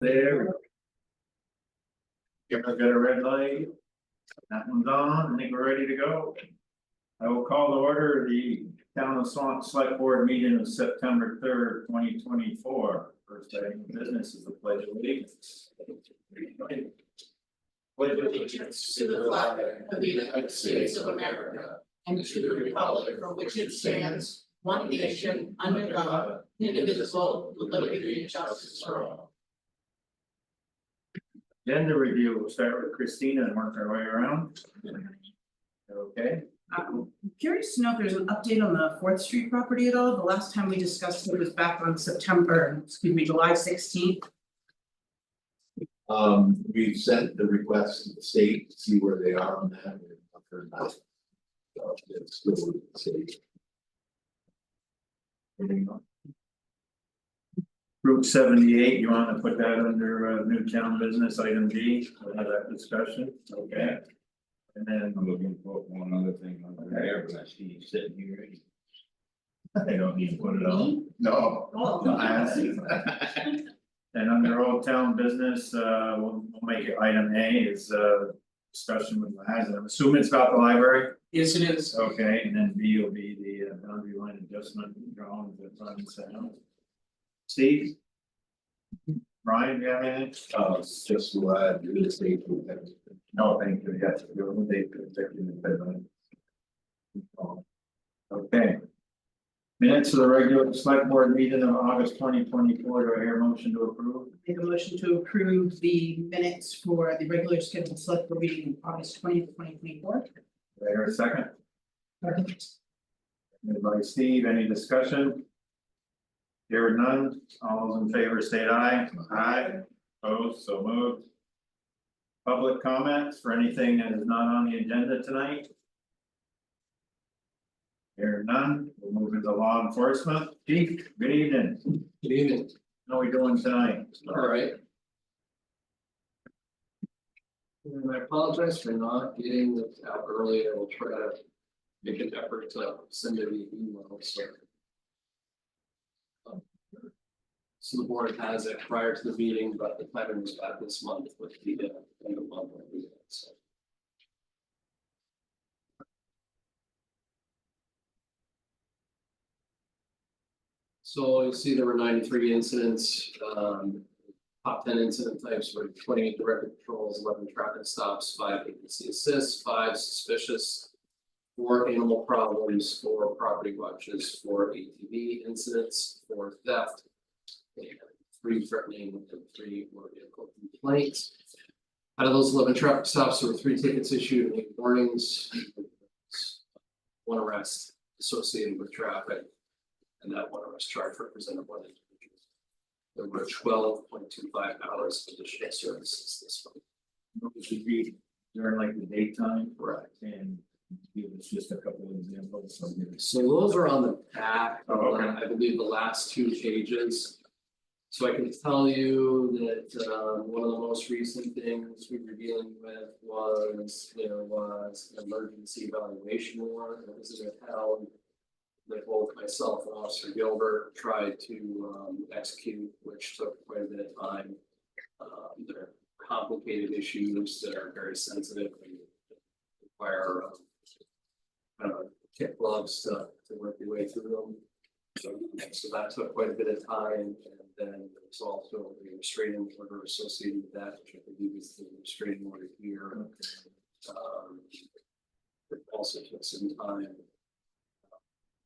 There. Give her a red light. That one's on, I think we're ready to go. I will call to order the town of Swanton Selectboard meeting of September 3rd, 2024. First item of business is the pledge of allegiance. Pledge allegiance to the flag of the United States of America and to the republic for which it stands, one nation, under God, indivisible, with liberty and justice for all. Agenda review, we'll start with Christina and work our way around. Okay, I'm curious to know if there's an update on the 4th Street property at all. The last time we discussed it was back on July 16th. We sent the request to the state to see where they are on that, and I've heard back. So it's still with the state. Route 78, you want to put that under new town business item D, we'll have that discussion, okay? And then I'm looking for one other thing on there, but I see you sitting here. they don't need to put it on. No. And under old town business, we'll make it item A is discussion with Laz, and I'm assuming it's about the library. Yes, it is. Okay, and then B will be the boundary line adjustment drawing that runs down. Steve? Brian, do you have anything? It's just glad you're the state. No, thank you, yes, you're on the date for executive deadline. Okay. Minutes of the regular select board meeting of August 2024, do I hear a motion to approve? Make a motion to approve the minutes for the regular scheduled select board meeting August 20th, 2024. Do I hear a second? Moved by Steve, any discussion? Here none, all those in favor state aye. Aye. Opposed, so moved. Public comments for anything that is not on the agenda tonight? Here none, we'll move into law enforcement. Chief, good evening. Good evening. How are we doing tonight? All right. And I apologize for not getting this out early. I will try to make an effort to send it via email, so. So the board has it prior to the meeting, but the planning was back this month with the end of month. So. So you see there were 93 incidents, top 10 incident types were 28 direct patrols, 11 traffic stops, 5 agency assists, 5 suspicious, 4 animal problems, 4 property watches, 4 ATV incidents, 4 theft, and 3 threatening and 3 motor vehicle complaints. Out of those 11 traffic stops, there were 3 tickets issued and 8 warnings, 1 arrest associated with traffic. And that 1 arrest charge represented 1 individual. There were 12.25 hours of additional services this month. It should be during like the daytime. Right. And give us just a couple of examples. So those are on the back, Oh, okay. I believe the last 2 pages. So I can tell you that one of the most recent things we were dealing with was there was an emergency evaluation warrant that was held. That both myself and Officer Gilbert tried to execute, which took quite a bit of time. They're complicated issues that are very sensitive and require kit gloves to work your way through them. So that took quite a bit of time, and then there was also a restraining order associated with that, which I believe is the restraining order here. It also took some time.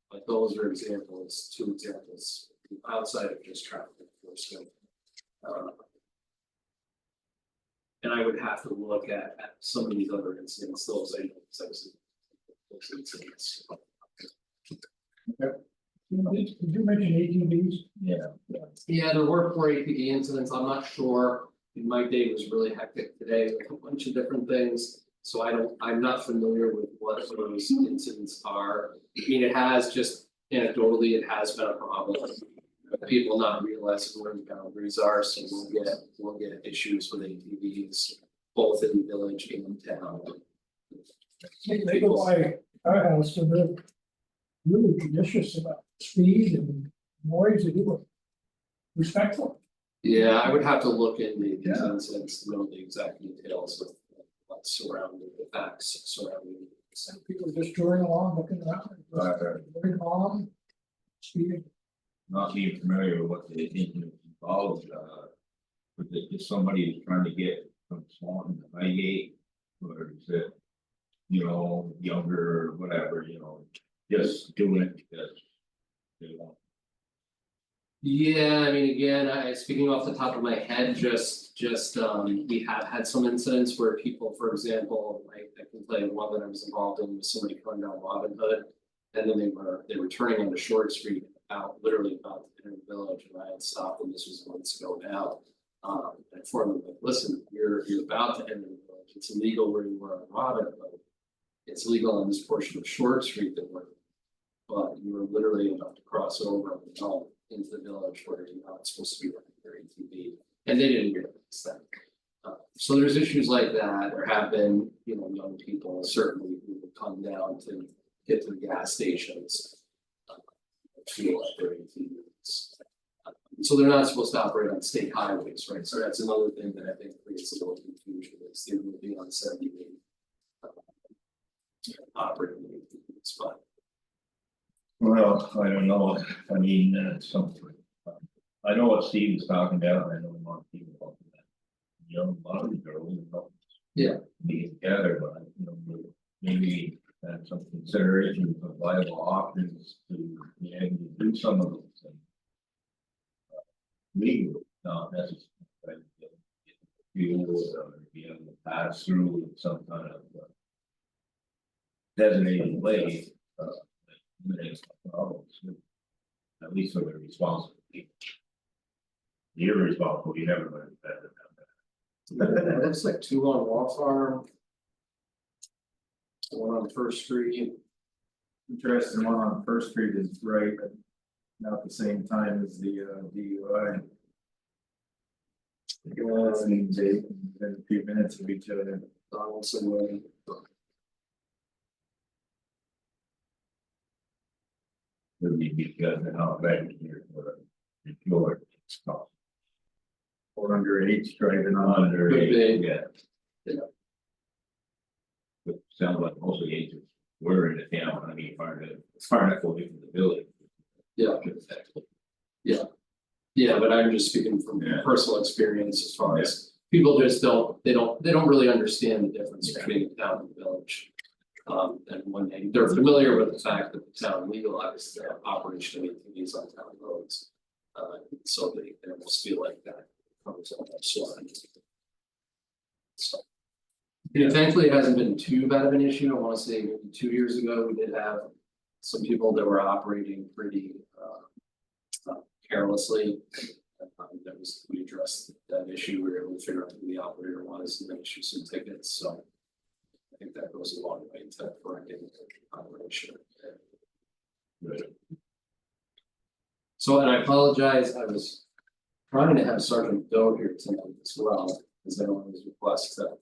But those are examples, 2 examples outside of just traffic enforcement. And I would have to look at some of these other incidents, those incidents. Did you mention ATVs? Yeah. Yeah, there were 4 APD incidents. I'm not sure. My day was really hectic today with a bunch of different things. So I'm not familiar with what those incidents are. I mean, it has just anecdotally, it has been a problem. People not realizing where the boundaries are, so we'll get issues with ATVs, both in the village and in town. They go by our house, so they're really judicious about speed and noise, they do it respectful. Yeah, I would have to look into these incidents to know the exact details of what's surrounding the facts surrounding. Some people just touring along, looking around, very calm. Speeding. Not being familiar with what the incident involved, was it just somebody who's trying to get from Swanton to Highgate? Or is it, younger or whatever, just doing it because they want. Yeah, I mean, again, speaking off the top of my head, we have had some incidents where people, for example, I can tell you one that I was involved in was somebody coming down Robin Hood. And then they were turning onto Short Street literally about to enter the village, and I had stopped, and this was months ago now. And informed them, like, listen, you're about to enter the village, it's illegal where you were on Robin Hood. It's legal on this portion of Short Street that we're, but you were literally about to cross over into the village where you're not supposed to be running your ATV, and they didn't realize that. So there's issues like that. There have been, young people certainly who would come down to get to the gas stations, fuel up their ATVs. So they're not supposed to operate on state highways, right? So that's another thing that I think creates a little confusion. Is they're moving on 78, operating ATVs, but. Well, I don't know, I mean, something. I know what Steve is talking about, and I know a lot of people about that. A lot of the girls, Yeah. Being together, but, maybe have some consideration of viable options to be able to do some of those things. Legal, not necessarily. Fuel or be able to pass through with some kind of designated way. At least for the responsible people. You're responsible, you never learn better than that. It looks like 2 on Wall Farm. 1 on First Street. Interesting, one on First Street is right, not the same time as the DUI. Within a few minutes of each other. Donaldson Way. Maybe because they're not registered for the fuel stuff. Or underage driving on Could be. yeah. Yeah. But sounds like most of the agents were in the town, I mean, far enough away from the village. Yeah. Yeah, but I'm just speaking from personal experience as far as people just they don't really understand the difference between the town and the village. And when they're familiar with the fact that the town legalized the operation of ATVs on town roads. So they almost feel like that comes on that slide. So. Thankfully, it hasn't been too bad of an issue. I want to say maybe 2 years ago, we did have some people that were operating pretty carelessly. We addressed that issue. We were able to figure out who the operator was and then issue some tickets. So I think that goes a long way to correcting the operation. Right. So, and I apologize, I was trying to have Sergeant Doe here tonight as well, because I know his request to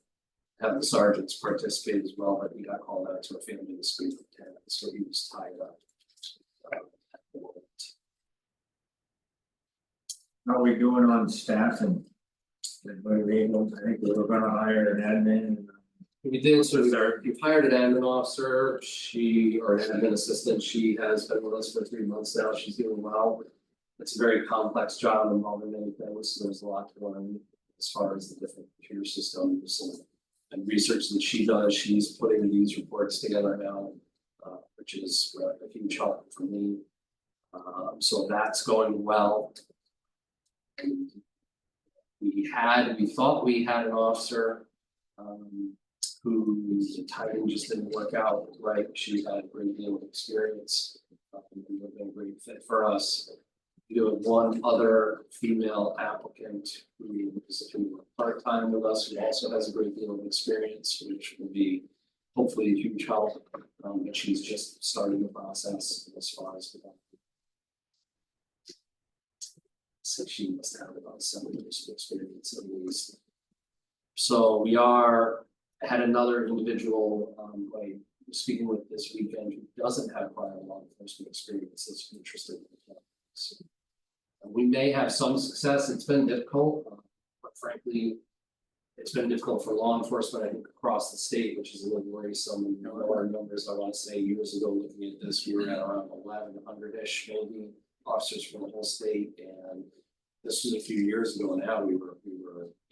have the sergeants participate as well, but he got called out to a family dispute with tenant, so he was tied up. At the moment. How are we doing on staffing? Everybody able, I think we were gonna hire an admin. We did, so we've hired an admin officer, or an admin assistant, she has been with us for 3 months now, she's doing well. It's a very complex job involving many things, so there's a lot to learn as far as the different computer systems and research that she does. She's putting these reports together now, which is a huge help for me. So that's going well. And we thought we had an officer who the timing just didn't work out right. She had a great deal of experience and would have been a great fit for us. We do have one other female applicant who is part-time with us, who also has a great deal of experience, which will be hopefully a huge help. But she's just starting the process as far as that. So she must have about 7 years of experience at least. So I had another individual, like speaking with this weekend, who doesn't have prior law enforcement experience that's interested in the so, We may have some success, it's been difficult, but frankly. It's been difficult for law enforcement, I think, across the state, which is a little worrisome, you know, our numbers, I wanna say years ago, looking at this, we were at around 1,100-ish, maybe. Officers from the whole state, and this was a few years ago now, we were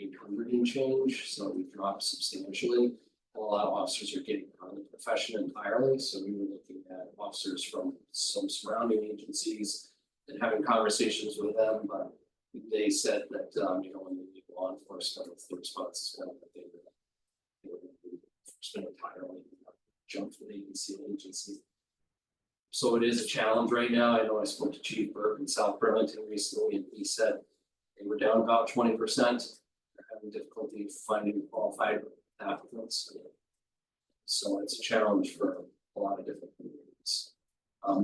800 and change, so we dropped substantially. A lot of officers are getting out of the profession entirely, so we were looking at officers from some surrounding agencies and having conversations with them, but they said that, you know, when they leave law enforcement, it's the responsibility that they were enforcement entirely, jump from agency to agency. So it is a challenge right now. I know I spoke to Chief Burke in South Burlington recently, and he said they were down about 20%. They're having difficulty finding qualified applicants. So it's a challenge for a lot of different communities.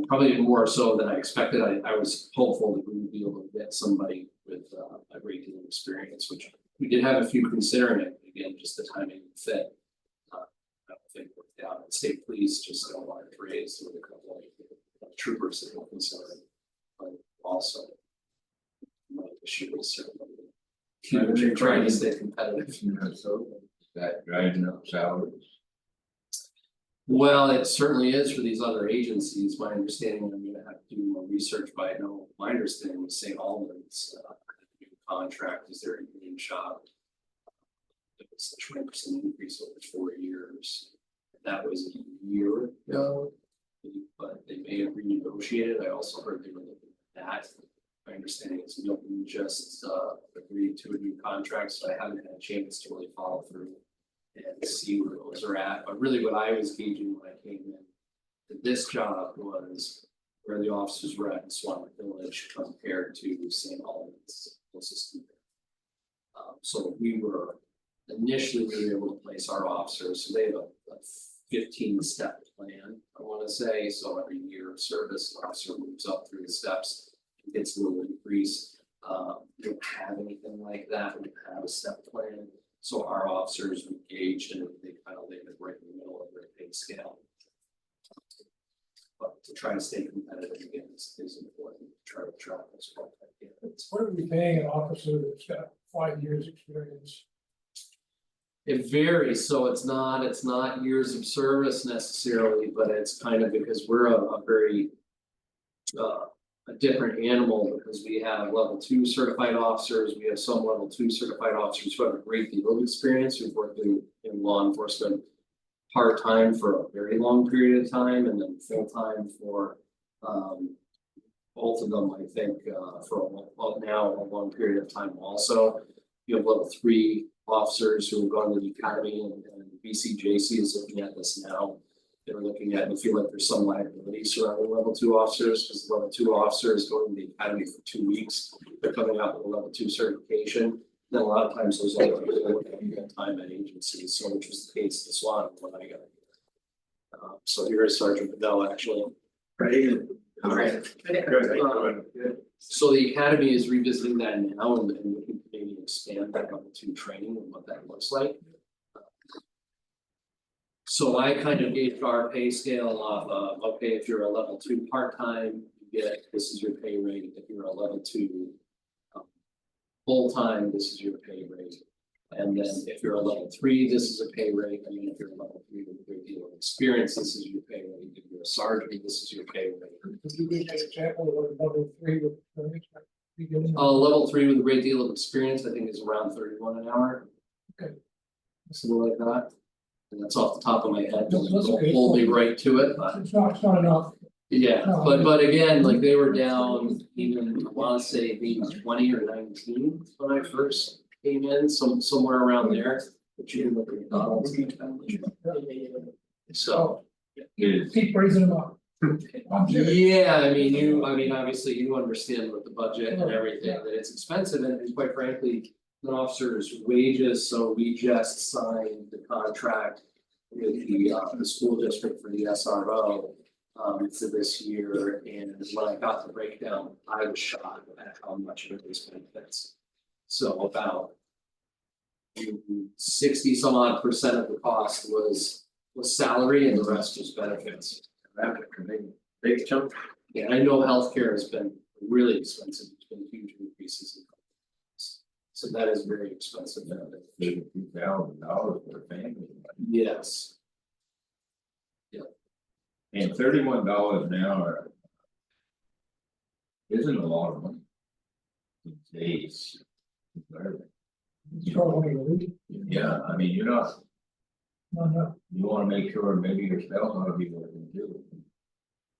Probably more so than I expected. I was hopeful that we would be able to get somebody with a great deal of experience, which we did have a few considering it. Again, just the timing and fit. I don't think worked out. And state police just got a large raise with a couple of troopers that were considering, but also my issue is certainly trying to stay competitive. So that driving up salaries. Well, it certainly is for these other agencies. My understanding, I'm gonna have to do more research, but I know my understanding was St. Albans, new contract is their union shop. It was a 20% increase over 4 years. That was a year ago, but they may have renegotiated. I also heard they were looking at that. My understanding is Milton just agreed to a new contract, so I haven't had a chance to really follow through and see where those are at. But really what I was gauging when I came in to this job was where the officers were at in Swanton Village compared to St. Albans closest to there. So we were initially able to place our officers, so they have a 15-step plan, I want to say. So every year of service, the officer moves up through the steps and gets a little increase. We don't have anything like that. We don't have a step plan. So our officers engaged and they kind of landed right in the middle of their pay scale. But to try to stay competitive again is important. Try to track as well. What are we paying an officer that's got 5 years experience? It varies, so it's not years of service necessarily, but it's kind of because we're a very a different animal, because we have level 2 certified officers, we have some level 2 certified officers who have a great deal of experience, who've worked in law enforcement part-time for a very long period of time, and then full-time for both of them, I think, for now a long period of time also. You have level 3 officers who have gone to the academy, and BCJC is looking at this now. They're looking at and feel like there's some liability surrounding level 2 officers, because level 2 officers going to the academy for 2 weeks, they're coming out with a level 2 certification. Then a lot of times those other people are looking at time at agencies, so which was the case in Swanton when I got here. So here is Sergeant Bedell actually. Ready? All right. Good. So the academy is revisiting that now and looking to maybe expand that level 2 training and what that looks like. So I kind of gauged our pay scale off of, okay, if you're a level 2 part-time, you get, this is your pay rate. If you're a level 2 full-time, this is your pay rate. And then if you're a level 3, this is a pay rate. I mean, if you're a level 3 with a great deal of experience, this is your pay rate. If you're a sergeant, this is your pay rate. Could you give me an example of what level 3 with experience might be giving? Level 3 with a great deal of experience, I think is around 31 an hour. Okay. Something like that. And that's off the top of my head, That's don't okay. hold me right to it, but It's not enough. yeah, No, but again, like they were down even, I wanna say maybe 20 or 19 when I first came in, somewhere around there. But you can look at McDonald's. So, Keep raising them up. I'm serious. yeah, I mean, obviously you understand with the budget and everything, that it's expensive, and quite frankly, an officer's wages, so we just signed the contract with the school district for the SRO for this year, and when I got the breakdown, I was shocked at how much of it was benefits. So about 60 some odd percent of the cost was salary, and the rest was benefits. Big chunk. And I know healthcare has been really expensive been huge increases in costs. So that is very expensive nowadays. $2,000 for a family. Yes. And $31 an hour. Isn't a lot of money. These days. It's probably a week. Yeah, I mean, you're not, No, you wanna make sure maybe your spouse ought to be working too.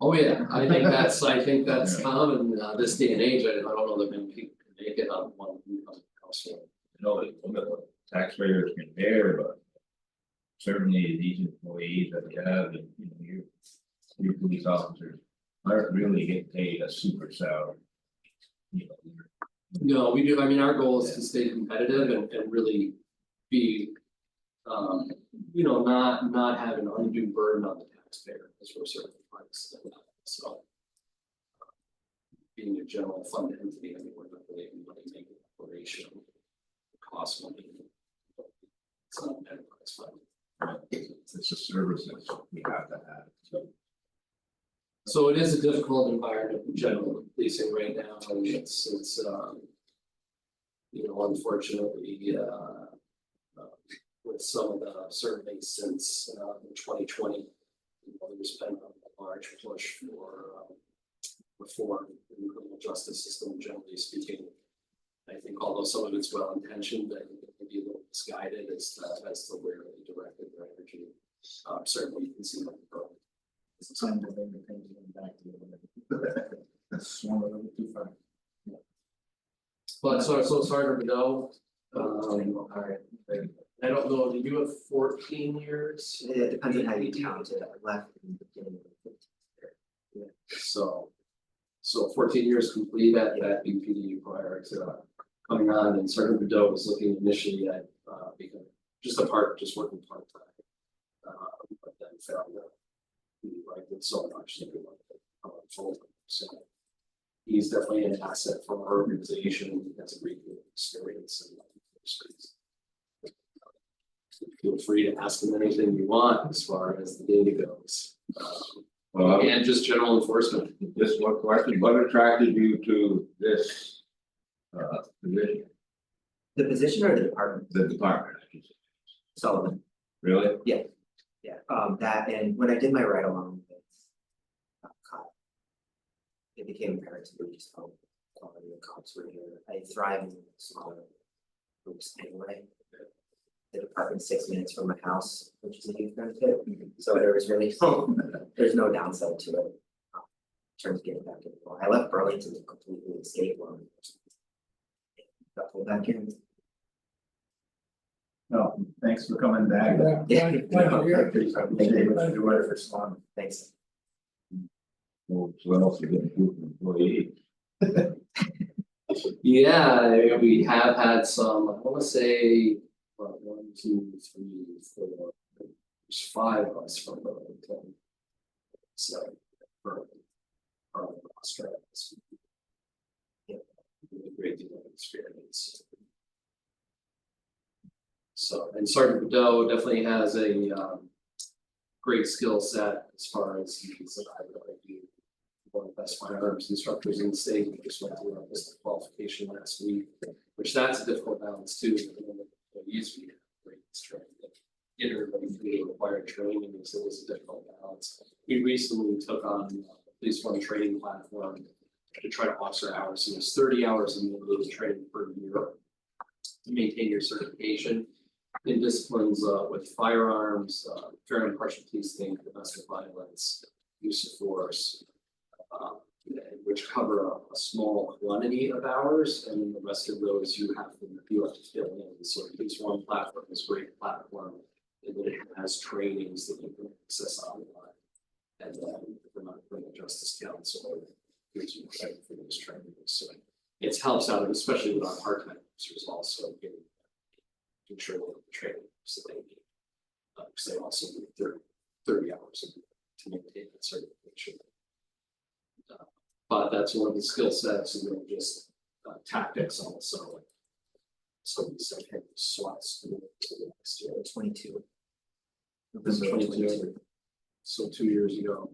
Oh, yeah, I think that's Yeah. common, this day and age, I don't know that many people can make it on one income household. You know, it's one that taxpayers can bear, but. Certainly these employees that we have, and you know, your police officers aren't really getting paid a super salary. You know, No, we do, I mean, our goal is to stay competitive and really be. You know, not have an undue burden on the taxpayer, as we're certainly trying to step up, so. Being a general fund entity, I mean, we're not really making operation cost money. It's not an enterprise fund. it's a service that we have to have, so. So it is a difficult environment in general policing right now, and it's you know, unfortunately, with some of the surveys since 2020, you know, there's been a large push for reform in the criminal justice system, generally speaking. I think although some of it's well intentioned, I think it can be a little misguided as to where they directed their energy. Certainly you can see that growing. It's time to bring the things back to the. That's one of them too far. But so Sergeant Bedell, Alright, I don't know, do you have 14 years? it depends on how you count it, I left in the beginning of 15 year. So 14 years complete at BPD prior to coming on, and Sergeant Bedell was looking initially at becoming just working part-time. But then found that he liked it so much that he wanted to come on full-time, so. He's definitely an asset for our organization, he has a great deal of experience and expertise. Feel free to ask him anything you want as far as the data goes. Well, And just general enforcement. just one question, what attracted you to this? Position, The position or the department, the department, I should say, Sullivan, really? yeah, that, and when I did my ride along with cop. It became apparent to me just how quality of cops were here, I thrive in smaller groups anyway. The department's 6 minutes from my house, which is a huge benefit, so there was really there's no downside to it. In terms of getting back in the ball, I left Burlington to completely escape one. Got pulled back in. No, thanks for coming back. Yeah, glad to hear it. Thank you for doing it for Swan. Thanks. Well, what else you getting to employees? Yeah, we have had some, I wanna say, 1, 2, 3, 4, there's 5 of us from Burlington. So, Burlington, Australia. Yeah, a great deal of experience. So, and Sergeant Bedell definitely has a great skill set as far as he's I would argue one of the best firearms instructors in the state. We just went through our qualification last week, which that's a difficult balance too. Employees we have great training, get everybody through the required training, so it was a difficult balance. We recently took on the police one training platform to try to officer hours. So there's 30 hours of mandated training per year to maintain your certification in disciplines with firearms, fair and impartial policing, domestic violence, use of force, which cover a small quantity of hours, and then the rest of those you have to fill in. So this one platform is a great platform, and then it has trainings that you can access online. And then the Criminal Justice Council gives you credit for those trainings. So it helps out, especially with our part-time officers also getting sure they have the training so they need. Because they also need 30 hours to maintain that certification. But that's one of the skill sets, and then just tactics also. So we said, hey, SWAT school to the next year. 22. This is 22. So 2 years ago.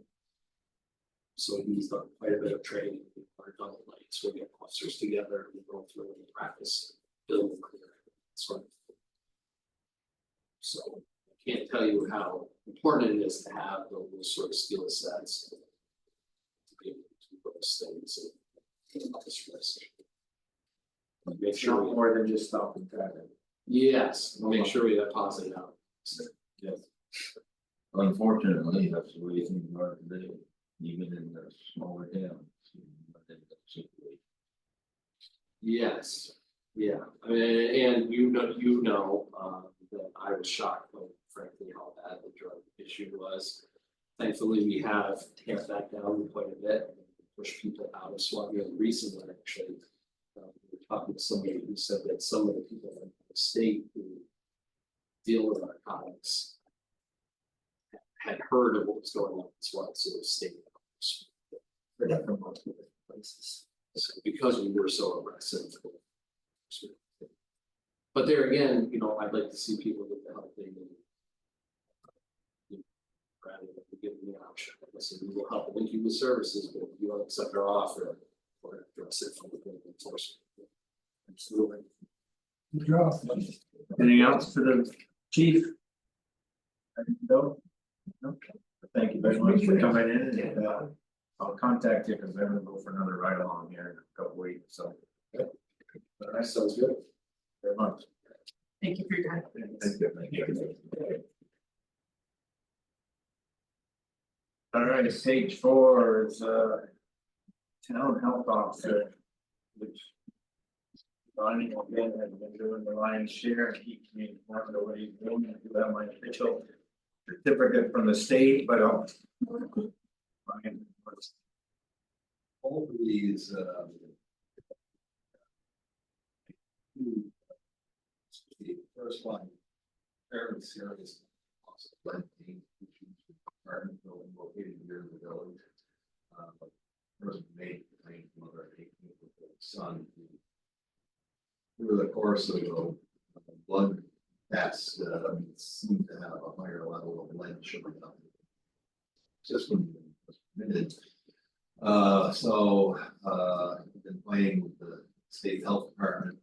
So he's done quite a bit of training, learned on the lights, we get officers together, we go through and practice, build and clear, sort of. So I can't tell you how important it is to have those sort of skill sets. To be able to do those things and this risk. Make It's sure not we, more than just stopping traffic. yes, make sure we have positive outcomes. Yes. Unfortunately, that's the way things are today, even in the smaller towns. Yes, yeah, I mean, and you know, that I was shocked, when, frankly, how bad the drug issue was. Thankfully, we have tamped that down quite a bit, and pushed people out of Swanton recently, actually. We were talking to somebody who said that some of the people from the state who deal with narcotics had heard of what was going on in Swanton, so the state. For different multiple places. So because we were so aggressive. But there again, you know, I'd like to see people get the help they need. Rather than giving the option, listen, we will help link you with services, but if you don't accept our offer, we're gonna address it from the enforcement. Absolutely. Good job. Anything else for the chief? No? Okay, thank you very much for coming in and I'll contact you because I'm gonna go for another ride along here in a couple weeks, so. All right, sounds good. Very much. Thank you for your time. Thank you. All right, page 4 is town health officer, which Ronnie again has been doing the lion's share and keeps me informed of what he's doing. I do have my official certificate from the state, but I'll. All of these, the first one, fairly serious. Planting issues with apartment building located here in the village. Person made the claim mother 18 with the son. Through the course of the blood tests, seemed to have a higher level of lead showing up. System was permitted. I've been playing with the state health department,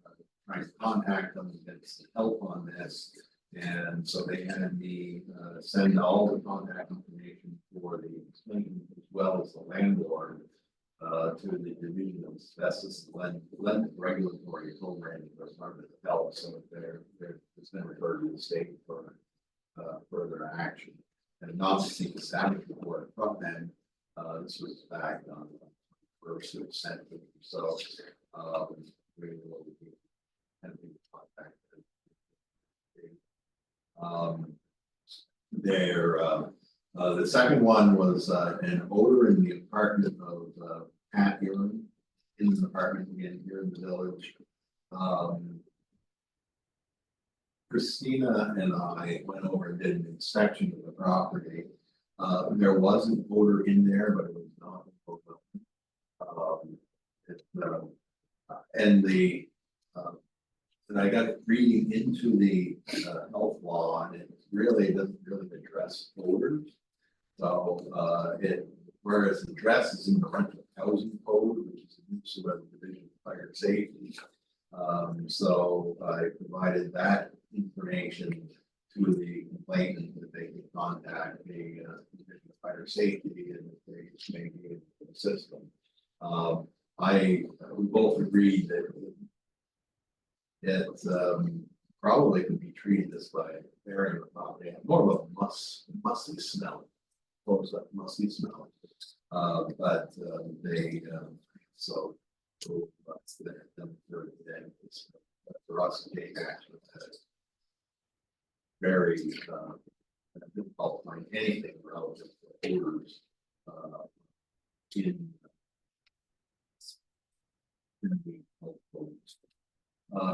trying to contact them, get some help on this. And so they had me send all the contact information for the claimant as well as the landlord to the division of asbestos and lead regulatory program for Department of Health. So it's been referred to the state for further action. And not to seek a status report from them. This was back on the 1st of December. So we will be having contact. The second one was an odor in the apartment of Pat Urine in the apartment again here in the village. Christina and I went over and did an inspection of the property. There was an odor in there, but it was not. And I got reading into the health law, and it really doesn't really address odors. So whereas the address is in the rental housing code, which is the use of the Division of Fire Safety. So I provided that information to the complainant that they can contact the Division of Fire Safety and if they may be able to assist them. We both agreed that it probably could be treated as by burying the property, more of a musty smell, close up musty smell. But they that's them for today. For us to take action, very difficult to find anything relative to odors in the health codes.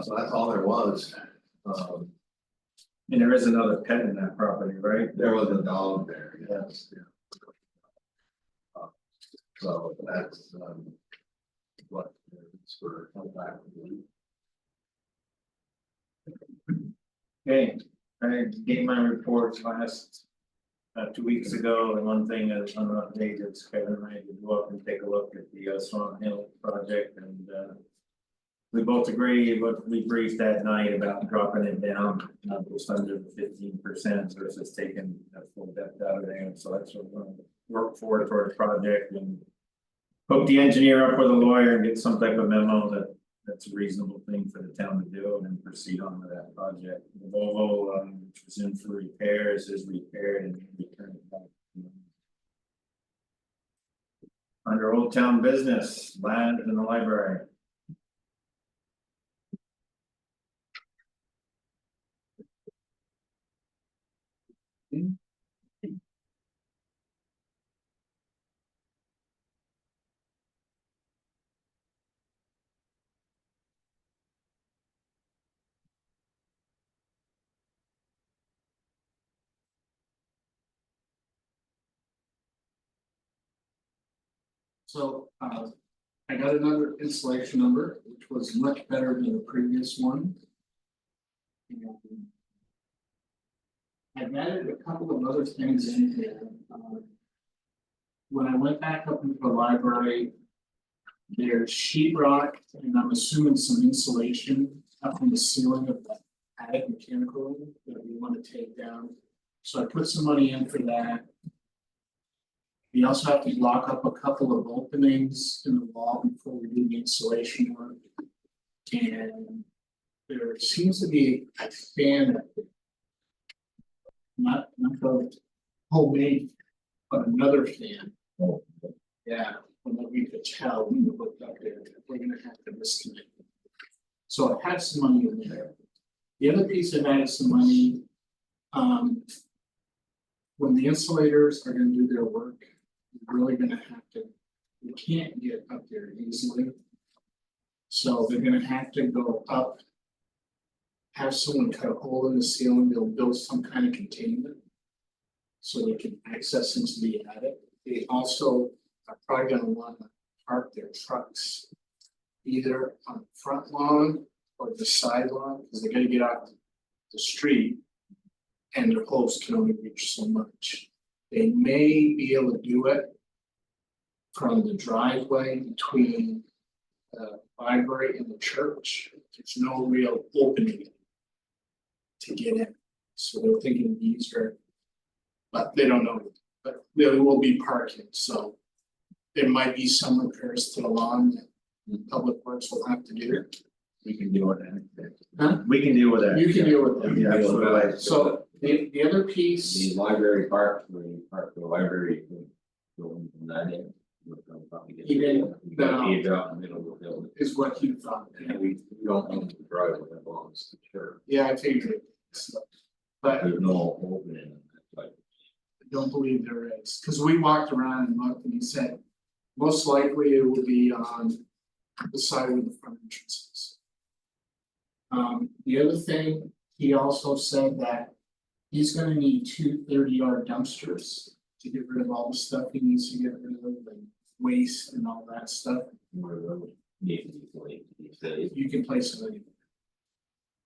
So that's all there was. And there is another pet in that property, right? There was a dog there, yes. Yeah. So that's what it's for come back. Okay, I gave my reports last 2 weeks ago, and one thing is on the update is Kevin and I did go up and take a look at the Swanton Hill project and we both agree, but we briefed that night about dropping it down, just under 15% versus taking that full depth out of there, so that's what we're gonna work for the project and. Hook the engineer up with a lawyer and get some type of memo that that's a reasonable thing for the town to do and then proceed on with that project. The Volvo, which was in for repairs, is repaired and returned back. Under Old Town Business, land in the library. So, I got another installation number, which was much better than the previous one. And I've added a couple of other things in here. When I went back up into the library, there's sheetrock, and I'm assuming some insulation up from the ceiling of the attic mechanical room that we want to take down. So I put some money in for that. We also have to block up a couple of openings in the wall before we do the insulation work. And there seems to be a fan, not the homemade, but another fan. Oh. Yeah, from what we could tell when we looked up there, we're gonna have to disconnect it. So I have some money in there. The other piece I've added some money. When the insulators are gonna do their work, we're really gonna have to, we can't get up there easily. So they're gonna have to go up. Have someone cut a hole in the ceiling, they'll build some kind of containment. So they can access into the attic. They also are probably gonna wanna park their trucks. Either on the front lawn or the side lawn, because they're gonna get out the street. And their hose can only reach so much. They may be able to do it. From the driveway between the library and the church, there's no real opening. To get in, so they're thinking these are. But they don't know, but there will be parking, so. There might be some repairs to the lawn that Public Works will have to do. We can deal with that. Huh? We can deal with that. You can deal with that. Yeah, absolutely. So the other piece. The library park, when you park the library, you go from that in. We'll probably get- Even, You gotta pave it out in the middle of the building. is what you thought. And we don't own the driveway that belongs to the church. Yeah, I figured it. But There's no opening in that, like, I don't believe there is, because we walked around and looked and he said, most likely it will be on the side where the front entrance is. The other thing, he also said that he's gonna need 2 30-yard dumpsters to get rid of all the stuff he needs to get rid of, like waste and all that stuff. where the need to be played these days. You can place it anywhere.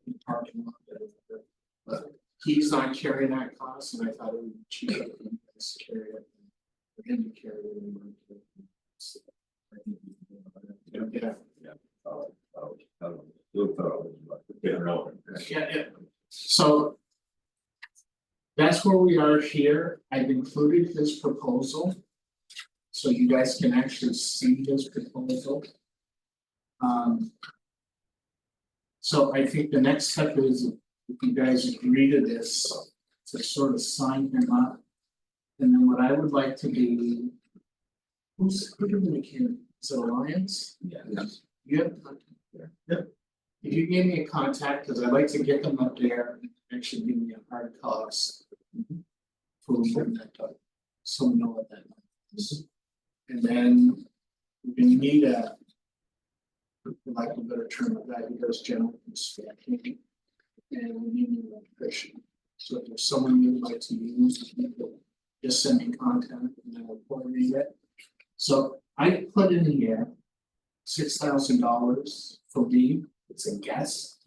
In the parking lot, but he's not carrying that cost, and I thought it would be cheaper for him to carry it. For him to carry it in the. I think we can do that. Yeah, You'll throw it, but different open. yeah. So. That's where we are here. I've included his proposal. So you guys can actually see his proposal. So I think the next step is if you guys agree to this, to sort of sign him up. And then what I would like to do. Who's doing the kid? Is it Alliance? Yeah. You have contact there? Yep. If you give me a contact, because I'd like to get them up there and actually give me a hard cost. For when that done, so we know what that is. And then we can meet a. For lack of a better term, a guy who does general inspection. And we need an electrician. So if there's someone you'd like to use, just send me contact and then we'll coordinate it. So I put in here $6,000 for me, it's a guess.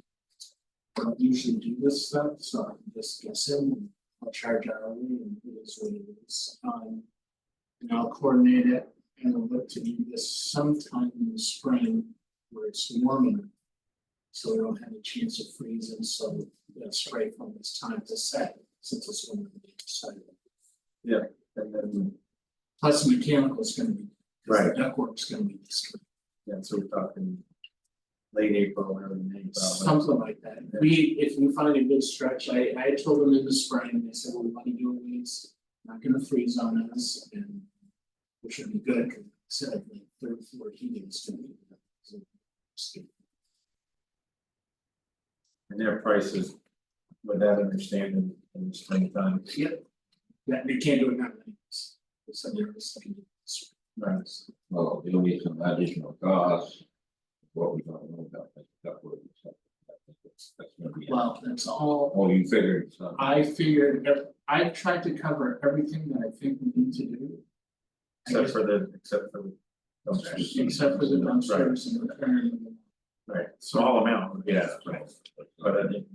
I don't usually do this stuff, so I'm just guessing. I'll charge hourly and it is what it is. And I'll coordinate it and I'll look to do this sometime in the spring where it's warmer. So we don't have a chance of freezing, so that's right when it's time to set, since it's when we decide. And then, Plus the mechanical is gonna be. Right. Ductwork's gonna be yeah, so we're talking late April, early May. probably. something like that. If we find a good stretch, I told them in the spring, they said, well, we want to do these, not gonna freeze on us and. We should be good, cause I said, like, third floor heating is gonna be. And their prices, with that understanding in the springtime. Yep. That they can't do it now, so they're just like. Right. Well, there'll be some additional costs. What we don't know about that would be something. That's gonna be. Well, that's all, Oh, you figured some. I figured, I tried to cover everything that I think we need to do. I Except guess- for the dumpsters. Except for the dumpsters and repairing them. Right, small amount, yeah, Right. but I think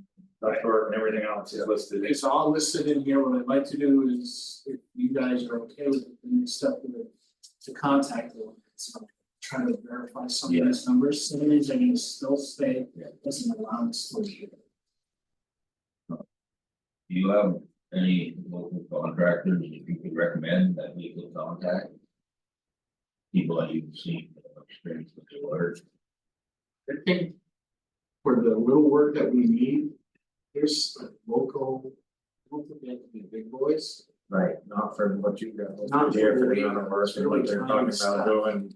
duct work and everything else is listed. It's all listed in here, what I'd like to do is, if you guys are okay with it, the next step would be to contact them. So try to verify some of these numbers, some of these are gonna still stay, doesn't allow us to. Do you have any local contractors that you could recommend that we could contact? People that you've seen, that have experience with the work. I think for the little work that we need, there's like local, I don't think they have to be big boys. Right, not for what you got. Not Here for for what the we amount of got, work it's and really what they're trying talking stuff. about doing.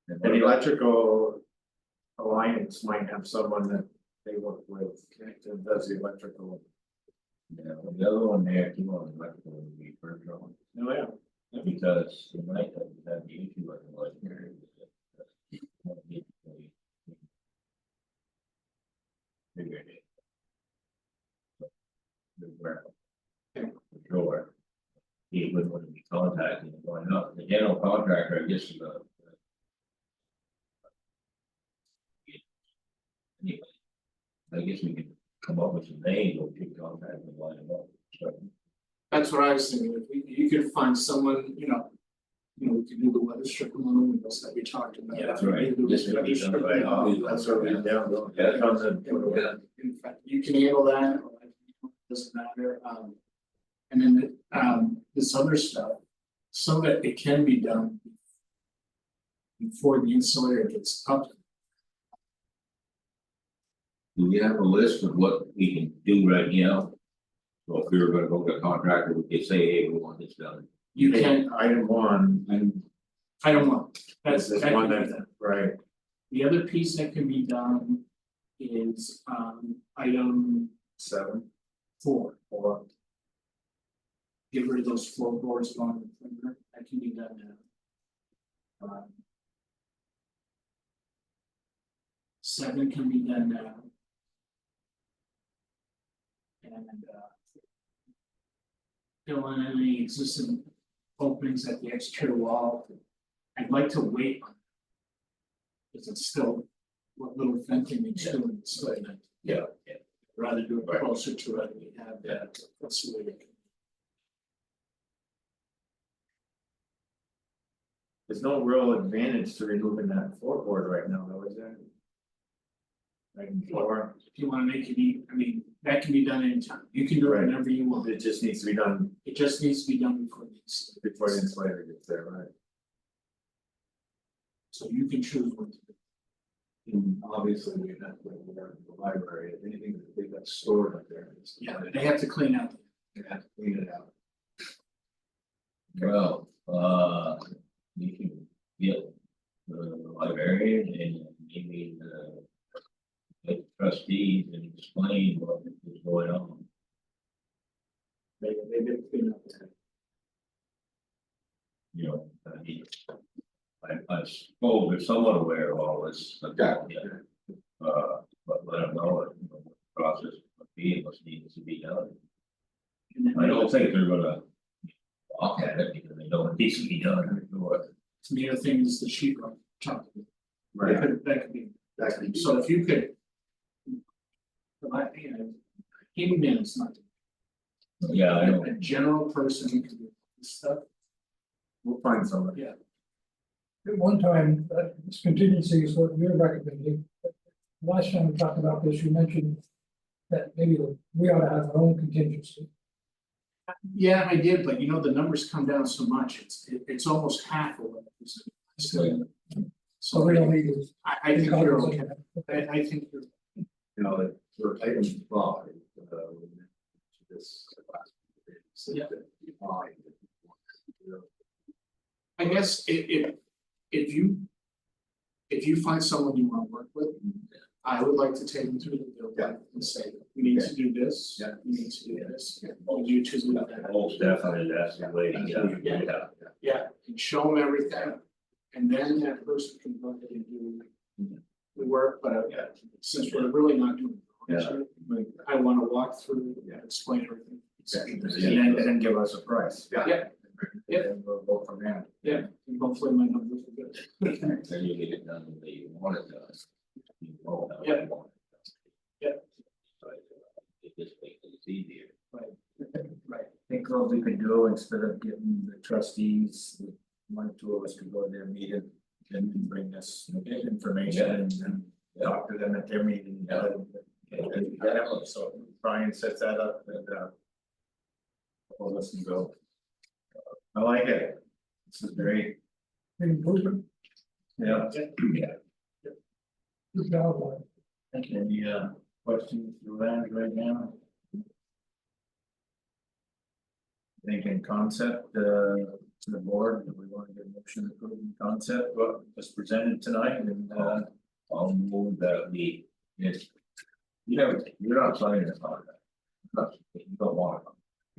And And electrical alliance might have someone that they work with, that does the electrical. Yeah, well, the other one there too on electrical would be first one, Oh, yeah. because it might have the issue like here. Figure it. The ground. For sure. He wouldn't want to be contacting and going up, the general contractor, I guess, anyway. I guess we could come up with some names or we could contact and line them up, so. That's what I was thinking, if you could find someone, we could do the weather strip along with us that we talked about. Yeah, that's right. We could do This the would weather be done strip by along. That's what we're down to. Yeah. That's on the. Yeah. In fact, you can handle that, or doesn't matter, and then, this other stuff, some of it can be done. Before the insulator gets up. Do we have a list of what we can do right now? So if we were gonna go to a contractor, we could say, hey, we want this done. You can, Item one, I don't want, that's that this one can be that, done. right, The other piece that can be done is, item 7 4. or Get rid of those floorboards on the printer, that can be done now. 7 can be done now. And fill in any existing openings at the exterior wall. I'd like to wait on. Because it's still what little venting it's doing, so Yeah. rather do it Right. closer to it, we have that, that's the way to. there's no real advantage to removing that floorboard right now, though, is there? Like floor, If you wanna make it that can be done anytime, you can do it Right. whenever you want, it just needs to be done it just needs to be done before these. before the insulator gets there, right? So you can choose what to do. And obviously, we have to, the library, anything that they've got stored up there. Yeah, they have to clean out. They have to clean it out. Well, you can get the librarian and maybe the trustees and explain what is going on. They did clean up there. You know, I mean. I suppose they're somewhat aware of all this. Yeah. But let them know what the process would be, what needs to be done. And then I don't think they're gonna walk at it because they know it needs to be done. the other thing is the sheet rock top. Right. That could be, That can be. so if you could. For my hand, even then, it's not. Yeah, I know. A general person who can do this stuff. We'll find somebody. At one time, this contingency is what you're recommending. Last time we talked about this, you mentioned that maybe we ought to have our own contingency. Yeah, I did, but you know, the numbers come down so much, it's almost half of what it was. So we don't need to. I think you're okay, I think you're. You know, for item five, this. Yeah. I guess if you find someone you wanna work with, I would like to take them through the bill and say, we need to do this, Yeah. we need to do this, or you choose to do that. Most definitely, that's the way, yeah. Yeah, and show them everything, and then that person can go ahead and do the work, but since we're really not doing. I wanna walk through, explain everything. And then give us a price. Yeah. Yeah. And we'll go from there. Yeah, and hopefully my numbers are good. Then you get it done the way you want it done. You know how Yeah. you want it done. Yeah. So, it just makes it easier. Right, think what we could do instead of getting the trustees, one or two of us could go to their meeting. And bring us information and talk to them at their meeting. So Brian sets that up and we'll listen and go. I like it. This is great. Improvement. Yeah. Good job, Warren. Any questions for that right now? Thinking concept to the board, do we want to get a motion to approve the concept, what was presented tonight and I'll move that we, yes. You're not signing a contract. You don't want it.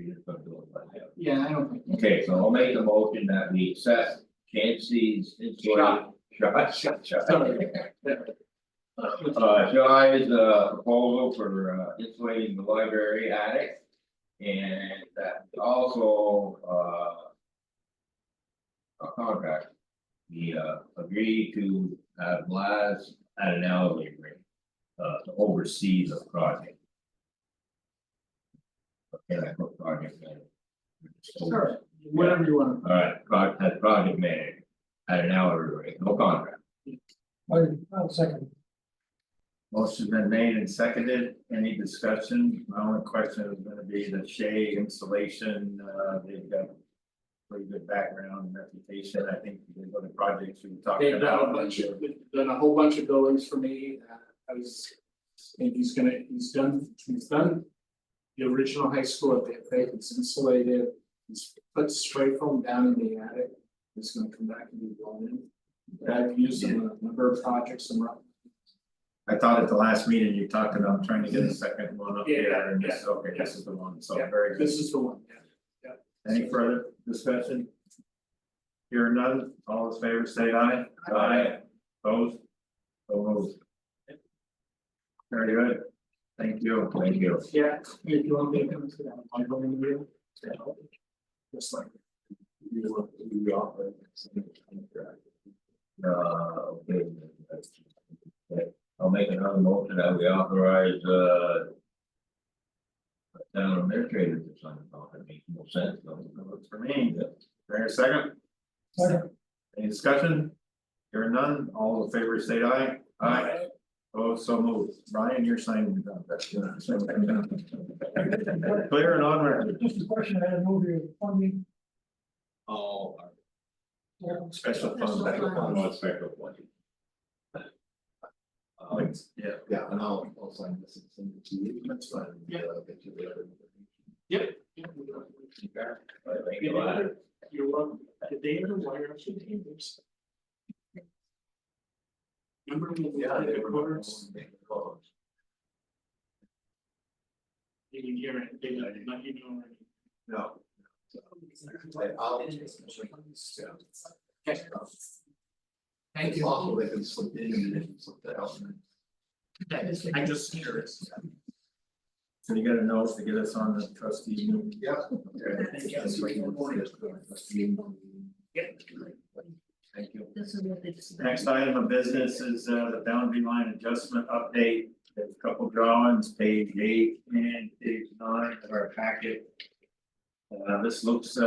You're just gonna do it like that. Yeah, I don't think. Okay, so I'll make a motion that we accept Chansey's insulated. Shot. Sorry. Shai's proposal for insulating the library attic. And that also a contract. We agreed to have Blas at an hourly rate to oversee the project. Okay, I put project manager. Sure, whatever you want. Alright, as project manager at an hourly rate, no contract. I'll second. motion's been made and seconded, any discussion? My only question is gonna be the Shea installation, they've got. Pretty good background and reputation, I think they've got the projects we talked They've done a about. bunch of, done a whole bunch of buildings for me, I think he's done the original high school at the faith, it's insulated, he's put spray foam down in the attic, it's gonna come back and be blown in. I've used them on a number of projects and I thought at the last meeting you talked about trying to get a second one up Yeah, there and this, yeah. okay, this is the one, so Yeah, very good. this is the one, Any further discussion? Here none, all in favor, say aye. Aye. Opposed? So moved. Very good, thank you. Thank you. Yeah, if you want me to come to that, I'm going to do. Just like. We offer. Okay. Okay, I'll make another motion that we authorize town administrator to sign the contract, makes no sense, no. Looks for me, there a second? Second. Any discussion? Here none, all in favor, say aye. Aye. Oh, so moved, Brian, you're signing the contract. Clear and on record. Just a question, I had over your funding. Oh, Special fund. Special one. Yeah. and I'll sign this and send it to you. That's fine. Yeah. Get you the other information. Yep. Thank you a lot. You're welcome. David, why are you neighbors? Remember when we had the quarters? You can hear it, they not you know. No. I'll. Okay. Thank you. Possible they can slip in and then slip that out. I'm just curious. So you got a note to get us on the trustee. Yeah. Thank you. This is what they just. Next item of business is the boundary line adjustment update. There's a couple drawings, page 8 and page 9 of our packet. This looks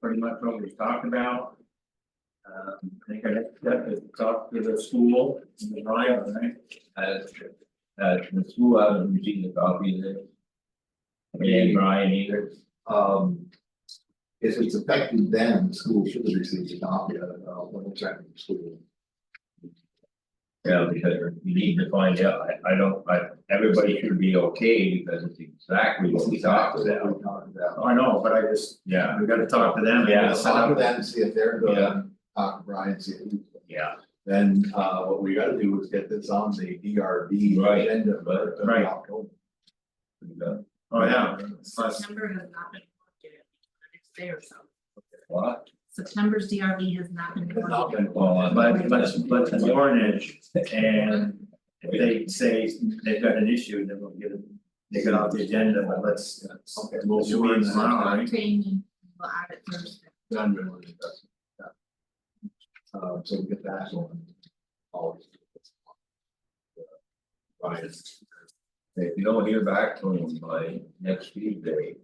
pretty much what we've talked about. I think our next step is to talk to the school, and the Ryan, right? The school hasn't received a copy of this. And Brian either. If it's affecting them, the school should have received a copy of it, when it's at the school. Yeah, because you need to find out, everybody should be okay because it's exactly what we talked Exactly what about. we talked about. Oh, I know, but I just, Yeah, we gotta talk to them. and Yeah. set Talk to up- them, see if they're good, Yeah. talk to Brian, see if he's. yeah, Then what we gotta do is get this on the DRB Right. agenda for Right. October. Oh, yeah. Plus, September has not been booked yet, the next day or so. what? September's DRB has not been booked Not yet. been- but the warnage, and if they say they've got an issue, then we'll get it. They get off the agenda, but let's, Okay. we'll be in tomorrow, right? Training, we'll add it Thursday. Done with it, that's- yeah. So we get that one. Always. Brian. If you don't hear back from them by next Tuesday,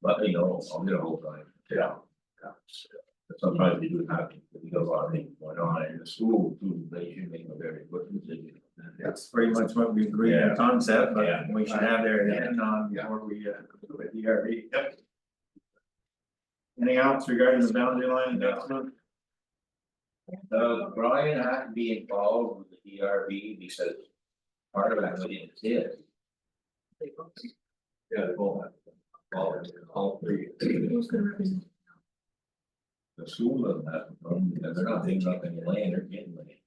let me know, I'll get a hold of them. Yeah. But sometimes you do have, you got a lot of things going on in the school, too, they should make a very good decision. That's pretty much what we agreed on Yeah. concept, but Yeah. we should have their end on Yeah. before we do a DRB. Yep. Anything else regarding the boundary line adjustment? Brian had to be involved with the DRB because part of it is his. Yeah, they both have. All three. Who's gonna represent? The school doesn't have, because they're not doing nothing in land, they're getting land.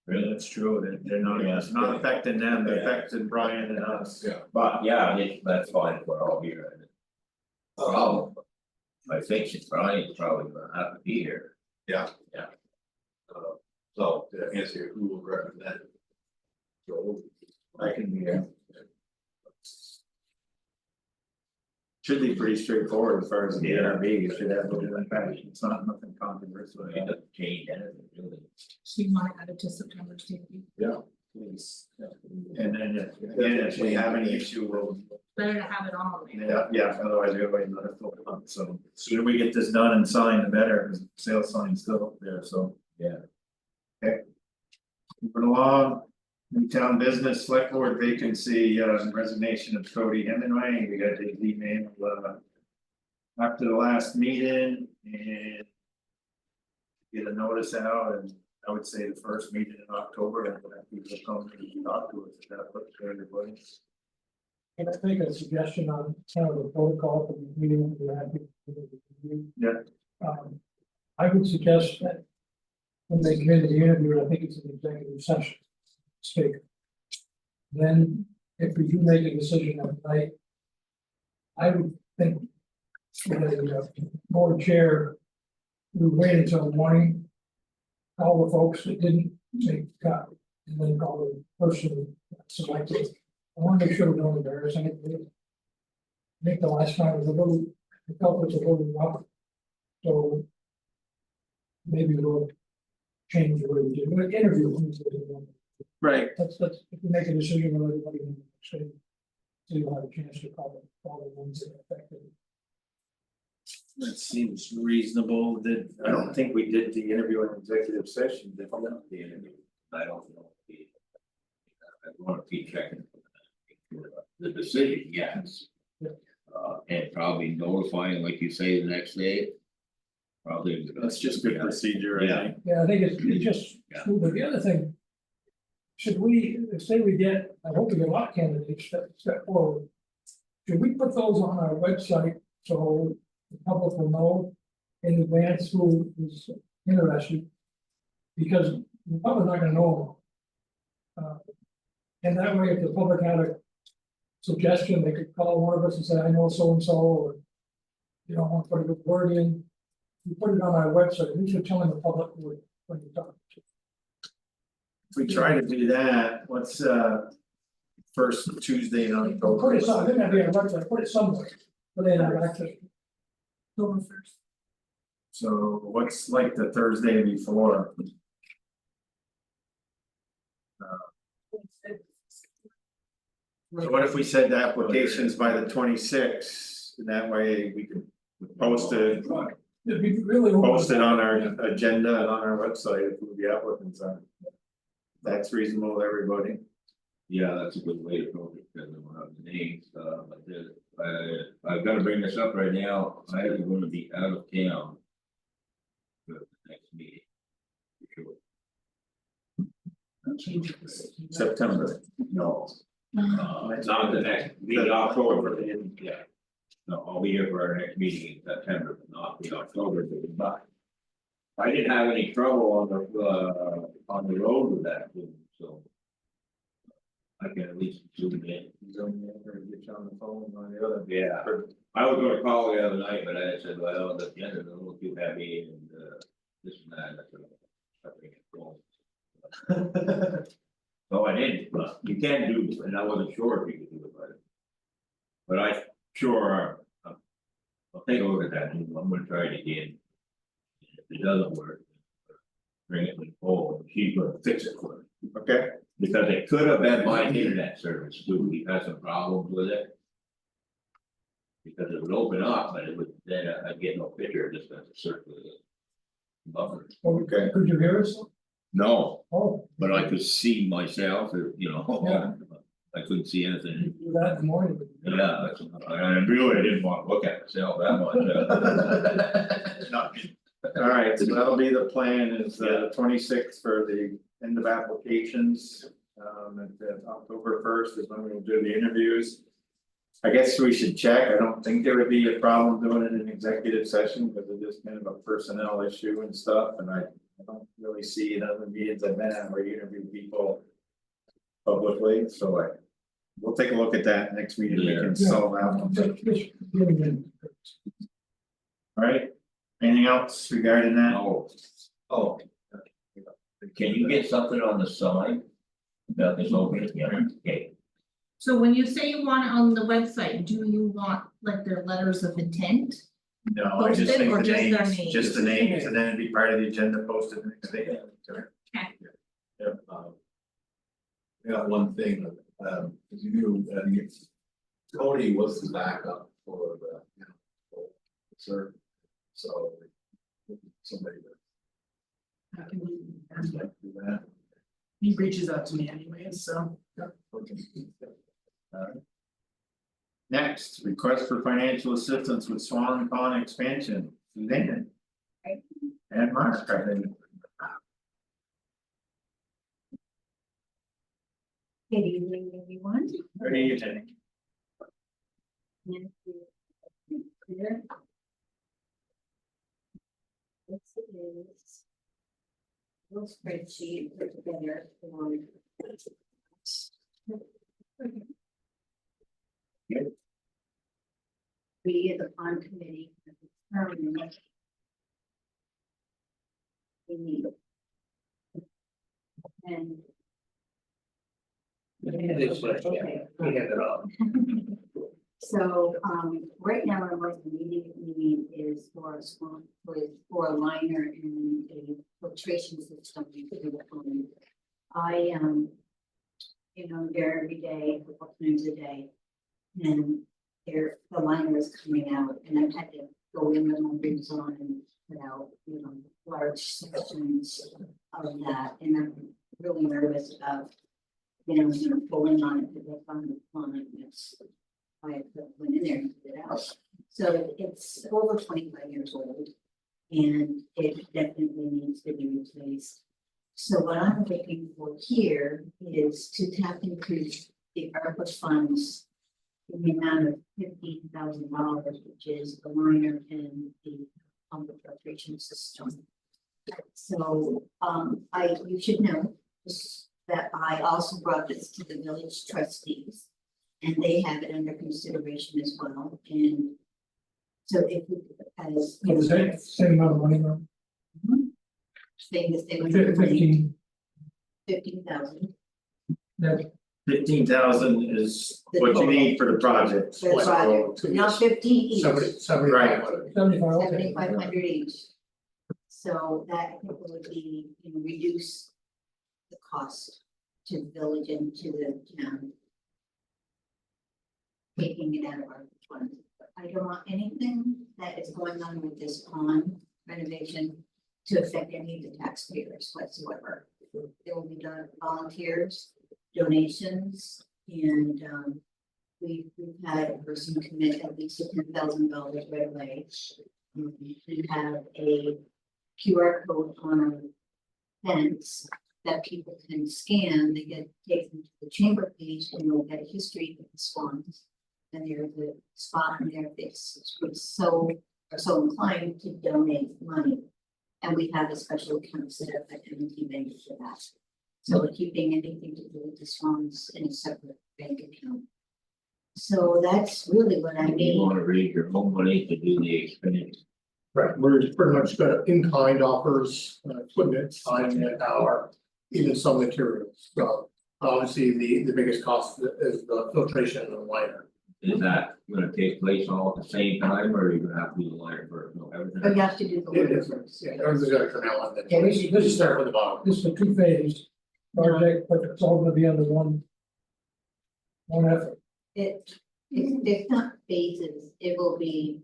Really? That's true, they're not, it's not affecting them, they're affecting Brian and us. Yeah. But yeah, that's fine, if we're all here. Problem, I think that Brian's probably gonna have to be here. So to answer who will represent. Joel. I can be here. Should be pretty straightforward as far as the DRB, you should have little impact, it's not nothing controversial. It doesn't change anything, really. So you want to add it to September's DRB? Please. And then if we have any issue, we'll, Better to have it on there. yeah, otherwise we always let it float on, so sooner we get this done and signed, the better, because sales sign's still up there, so. Yeah. Okay. Moving along, Newtown Business Select Board vacancy, resignation of Cody Hemingway, we got his email, after the last meeting and get a notice out, and I would say the first meeting in October, and when people come and talk to us, that looks for everybody. Can I make a suggestion on kind of the protocol for the meeting we had? Yeah. I would suggest that when they come into the interview, I think it's an executive session. Speak. Then if we do make a decision at night, I would think the board chair would wait until morning. Call the folks that didn't make the cut, and then call the person selected. I want to make sure we don't embarrass anybody. I think the last time was a little, I felt it was a little rough. So maybe we'll change the way we do it, but interview. Right. Let's, if we make a decision, we'll let everybody know. So you'll have a chance to call the ones that are affected. That seems reasonable, I don't think we did the interview in executive session, did we? The interview, I don't know. I want to be checking. The decision, yes. And probably notifying, like you say, the next day. Probably. That's just good procedure, I Yeah. think. Yeah, I think it's just, Yeah. but the other thing. Should we, say we get, I hope we get a lot of candidates step forward. Should we put those on our website so the public will know in advance who is interested? Because the public's not gonna know them. And that way, if the public had a suggestion, they could call one of us and say, I know so and so, or. You know, I want to put a good word in. We put it on our website, we should tell the public when you talk. If we try to do that, what's first Tuesday in October? Put it some, it might be on our website, put it somewhere, but they have access. October first. So what's like the Thursday before? So what if we said the applications by the 26th? and that way we can post it, It'd be really. post it on our agenda and on our website if the applicants are. That's reasonable to everybody. Yeah, that's a good way to approach it, because I don't have the names, but I've gotta bring this up right now, I am gonna be out of town. For the next meeting. For sure. September. No. Not the next, the October, yeah. No, I'll be here for our next meeting in September, but not the October, but. I didn't have any trouble on the road with that, so. I can at least zoom in. Zoom in or get you on the phone on the other. Yeah, I was gonna call the other night, but I said, well, the end of it a little too heavy and this and that, that's what. So I didn't, but you can do, and I wasn't sure if you could do it, but I sure, I'll take a look at that, and I'm gonna try it again. If it doesn't work, bring it to the pole, and she's gonna fix it for me. Okay, Because it could have been my internet service too, we had some problems with it. Because it would open up, but it would, then I'd get no picture, just as a circle of the buffer. okay. Could you hear us? No, Oh. but I could see myself, you know, Yeah. I couldn't see anything. Do that in the morning. Yeah, that's, I really didn't want to look at myself that much. All right, so that'll be the plan is Yeah. 26th for the end of applications. And then October 1st is when we'll do the interviews. I guess we should check. I don't think there would be a problem doing it in executive session because it is kind of a personnel issue and stuff, and I don't really see in other meetings I've been at where you interview people publicly, so we'll take a look at that next meeting. We can solve that one. All right, anything else regarding that? Oh, can you get something on the sign? About this opening, yeah, okay. So when you say you want it on the website, do you want like their letters of intent? No, I just Posted think or the just their names, names? just the names, and then it'd be part of the agenda posted the next day. Yep, I got one thing, as you knew, I think Tony was the backup for the, for the cert. So somebody I can- would like to do that. He reaches out to me anyways, so. Okay. Next, request for financial assistance with Swan Pond expansion, Suzanne. And Mark, I think. Good evening, everyone. Good evening. Clear. This is. Little spreadsheet put together for. We, the pond committee, have determined. We need. And. So, right now, our most immediate need is for a small, for a liner and a filtration system. For the pond. I, there every day, a couple times a day. And the liner is coming out and I've had to go in with my boots on and put out, large sections of that. And I'm really nervous about, pulling on it because I found the line, that's why I went in there and put it out. So it's over 25 years old and it definitely needs to be replaced. So what I'm looking for here is to tap into the ARPA funds in the amount of $15,000, which is the liner and the pump filtration system. So you should know that I also brought this to the village trustees and they have it under consideration as well. And so if we, as So the same amount of money, no? saying this, they would 15,000. That's 15,000 is what you need for the project. For the project, not 15 each, Right. 7,500 each. So that I think would be, reduce the cost to the village and to the town. Taking it out of our funds. I don't want anything that is going on with this pond renovation to affect any of the taxpayers whatsoever. It will be done volunteers, donations, and we've had a person commit at least $10,000 right away. We have a QR code on our fence that people can scan, they get taken to the chamber page and you'll get a history of the swans. And there's a spot in there if it's are so inclined to donate money. And we have a special account set up at M&T Bank for that. So we're keeping anything to do with the swans in a separate bank account. So that's really what I You need. wanna raise your own money to do the expense. Right, we're just pretty much got in-kind offers, equipment, time and power, even some materials, so. Obviously, the biggest cost is the filtration and the liner. Is that gonna take place all at the same time, or are you gonna have to do the liner first, no, everything? But you have to do the It work is, first. yeah, everything's gotta come out and Yeah, then, this is- let's just start from the bottom. This is a two-phase project, but it's all gonna be under one effort. It's not phases, it will be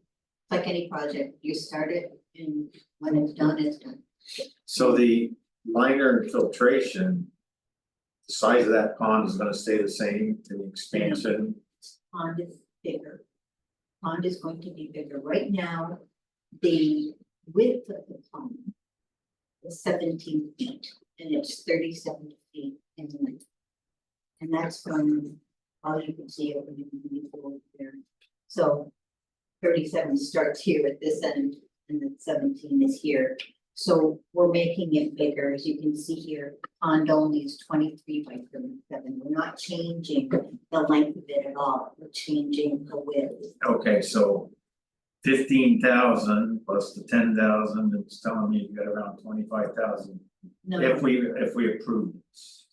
like any project, you start it and when it's done, it's done. So the liner and filtration. The size of that pond is gonna stay the same, the expansion, Pond is bigger. Pond is going to be bigger. Right now, the width of the pond is 17 feet and it's 37 feet in length. And that's from all you can see over there. So 37 starts here at this end and then 17 is here. So we're making it bigger. As you can see here, pond only is 23 by 37. We're not changing the length of it at all. We're changing the width. okay, so. 15,000 plus the 10,000, it's telling me you got around 25,000, No, if we approve this.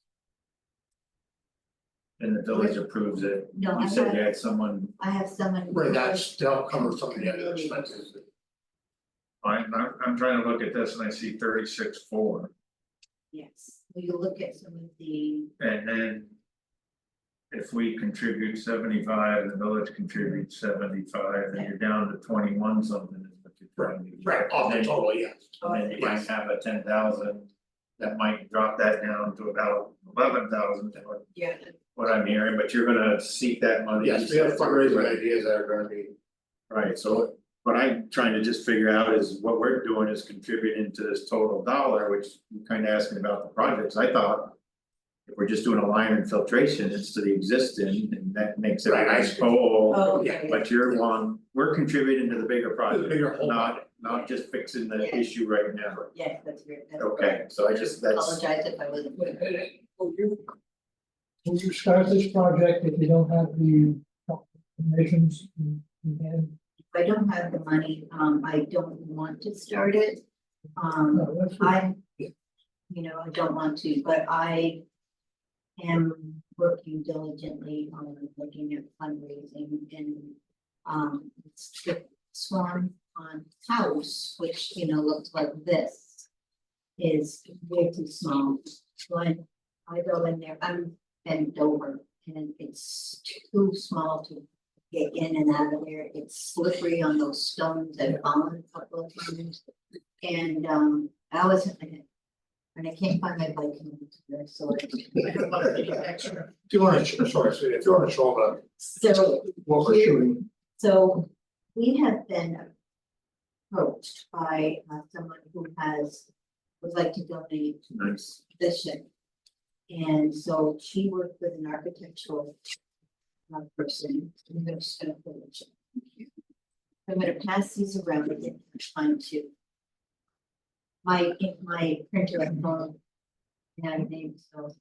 And the village approves it, No, you I said have- you had someone, I have someone. Right, that's to help cover some of the other expenses. I'm trying to look at this and I see 36,4. Yes, will you look at some of the, And then. If we contribute 75 and the village contributes 75, then you're down to 21 something is what you're trying to do. Right, off the And then- total, yes. And then you might have a 10,000, that might drop that down to about 11,000, yeah, what I'm hearing, but you're gonna seek that money. Yes, we have fundraising ideas that are gonna be, Right, so what I'm trying to just figure out is what we're doing is contributing to this total dollar, which you're kind of asking about the projects, I thought. If we're just doing a liner and filtration, it's to the existing, and that makes Right, I everything see. whole. oh, yeah, okay. But you're on, we're contributing to the bigger project, bigger whole not just fixing the issue right now. Yes, that's great. That's Okay, correct. so I just, that's, Apologize if I wasn't. Will you start this project if you don't have the donations in hand? If I don't have the money, I don't want to start it. No, that's fine. I don't want to, but I am working diligently on looking at fundraising and, it's the Swan on house, which, looks like this, is way too small. When I go in there, I'm bent over and it's too small to get in and out of there. It's slippery on those stones. I've fallen a couple of times. And, I was, and I can't find my bike there, so. if you wanna, sorry, so if you wanna show So, what we're shooting. so we have been approached by someone who would like to donate nice, this ship. And so she worked with an architectural person. I'm just gonna put it. I'm gonna pass these around again, I'm trying to. My printer at home. Had a name, so.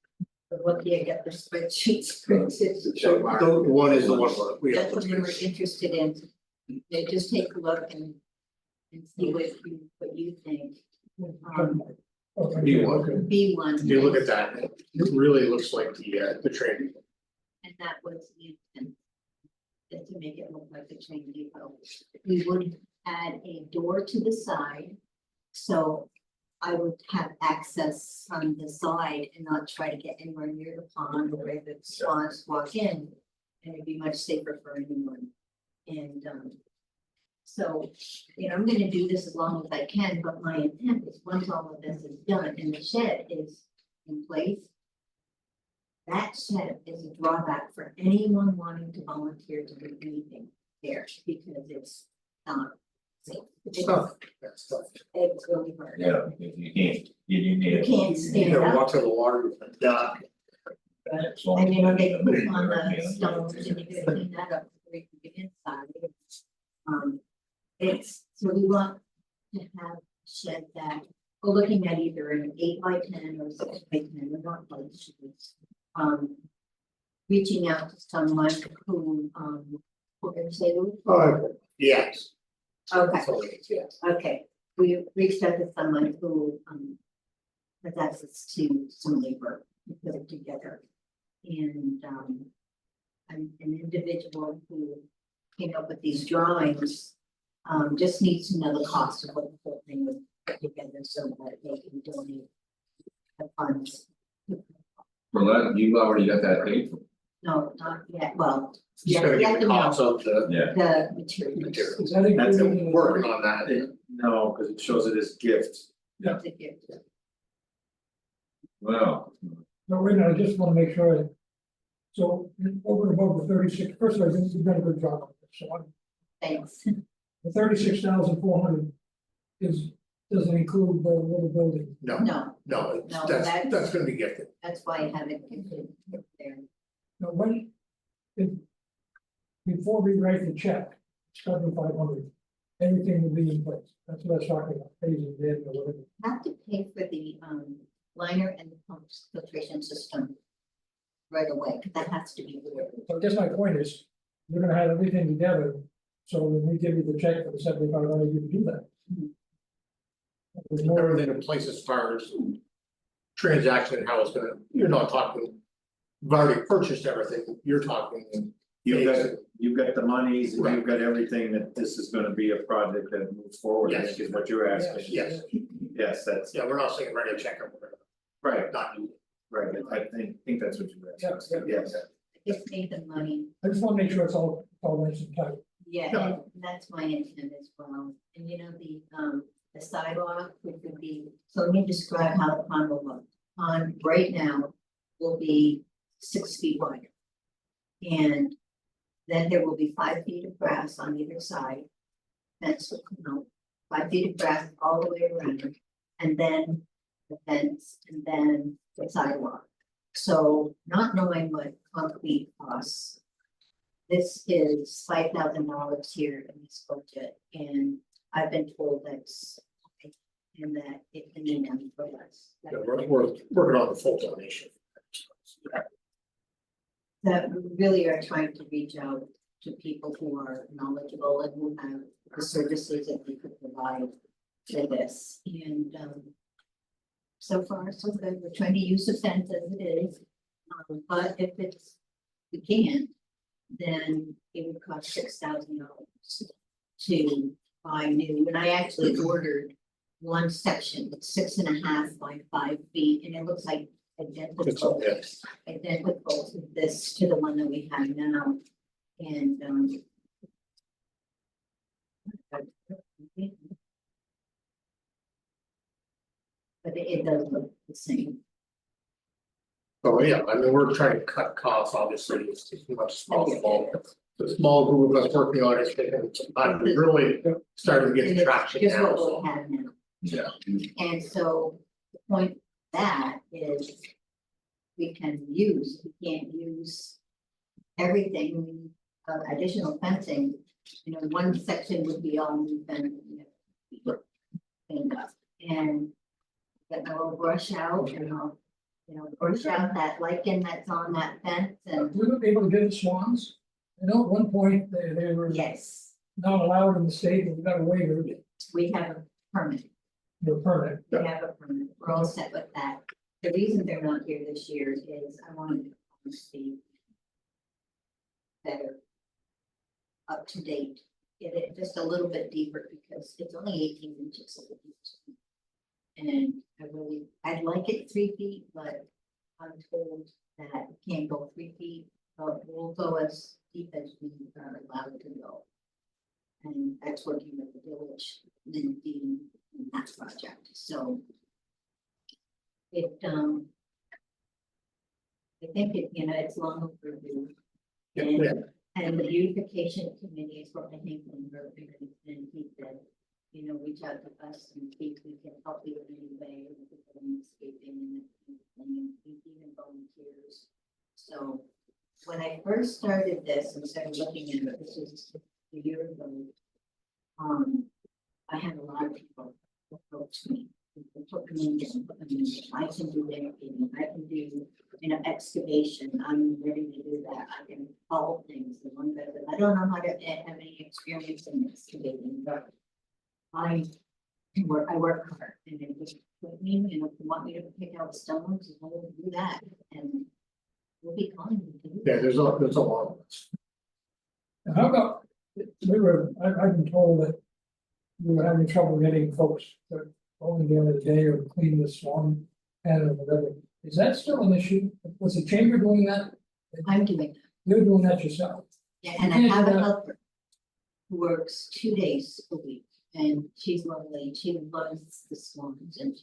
But lucky I got the spreadsheets printed. So the one is the one we have. That's what we were interested in. They just take a look and see what you think. Okay. B1. If you look at that, it really looks like the training. And that was the intent. Just to make it look like a train depot. We would add a door to the side. So I would have access from the side and not try to get anywhere near the pond where the swans walk in. And it'd be much safer for anyone. And So, I'm gonna do this as long as I can, but my intent is once all of this is done and the shed is in place. That shed is a drawback for anyone wanting to volunteer to do anything there because it's not safe. It's tough, that's tough. It's really hard. Yeah, if you can't, you You need. can't You stand know, up. walk to the water, duck. And they poop on the stones and you gotta clean that up before you can get inside. So we want to have a shed that, we're looking at either an 8x10 or 6x10, we're not quite sure. Reaching out to someone who, we're gonna say, who? Yes. Okay, So, yes. okay, we reached out to someone who, has access to some labor, to put it together. And, an individual who came up with these drawings, just needs to know the cost of what the whole thing would put together so that they can donate the funds. Well, that, you've already got that paid for. No, not yet, well, Just yeah, gotta you get have the to know cost of the Yeah, the materials. material. Is that That's included in the? Working on that. No, because it shows it as gift. That's a gift. well, No, wait, no, I just wanna make sure. So over and above the 36, first of all, you've done a good job on this, so Thanks. the 36,400 doesn't include the little building. No, No, no, No, that's gonna be gifted. that's why I haven't included it there. Now, before we write the check, 7,500, everything will be in place. That's what I was talking about, phasing it in or whatever. Have to pay for the liner and the pump filtration system right away, because that has to be ordered. So I guess my point is, we're gonna have everything together, so when we give you the check for the 7,500, you can do that. There's no- Everything in place as far as transaction and how it's gonna, you're not talking. You've already purchased everything, you're talking. You've got the monies and you've got everything that this is gonna be a project that moves forward, I Yes. think is what you're asking. Yes, Yes, that's, yeah, we're not saying write a check or whatever, right, not you. right, I think that's what you're asking, yes. Just need the money. I just wanna make sure it's all nice and tight. Yeah, Yeah. and that's my intent as well. And the sidewalk, which would be, so let me describe how the pond will look. Pond right now will be 6 feet wide. And then there will be 5 feet of grass on either side. Fence will come out, 5 feet of grass all the way around, and then the fence, and then the sidewalk. So not knowing what concrete costs. This is $5,000 here in this budget, and I've been told that's. And that it can be done for less. Yeah, we're working on the full donation. That we really are trying to reach out to people who are knowledgeable and who have the services that they could provide to this, and so far, so good, we're trying to use the fence as it is. But if we can't, then it would cost $6,000 to buy new, and I actually ordered one section, it's 6.5 by 5 feet, and it looks like identical to this, to the one that we have now, and but it does look the same. So, yeah, I mean, we're trying to cut costs, obviously, as much as possible. The small group of us working on it, taking some time, we really started to get And the it's traction just now, what so. we have now. Yeah. And so the point of that is we can use, we can't use everything, we need additional fencing. One section would be all new fencing. Cleaned up and get my little brush out and I'll, brush out that lichen that's on that fence and We would be able to get the swans. I know at one point they were yes, not allowed in the state, and we got a waiver, we have a permit. the permit. We have a permit, we're all set with that. The reason they're not here this year is I wanted to see better, up to date, get it just a little bit deeper because it's only 18 inches. And I'd like it 3 feet, but I'm told that it can't go 3 feet, but we'll go as deep as we are allowed to go. And that's working with the village and in that project, so. It, I think it, it's long overdue. And, and the beautification committee is what I think when we're, and he said, reach out to us and see if we can help you in any way with the landscaping and even volunteers. So when I first started this and started looking at it, this was a year ago. I had a lot of people approach me. Put me in, I can do landscaping, I can do, excavation, I'm ready to do that, I can haul things, and one guy said, I don't know how to have any experience in excavating, but I work hard, and then just put me, if you want me to pick out stones, I will do that, and we'll be fine. Yeah, there's a lot of us. And how about, I've been told that we were having trouble getting folks to only the end of the day or clean the Swan and or whatever. Is that still an issue? Was the chamber doing that? I'm doing that. You're doing that yourself? Yeah, and I have a helper who works 2 days a week, and she's lovely, she loves the swans, and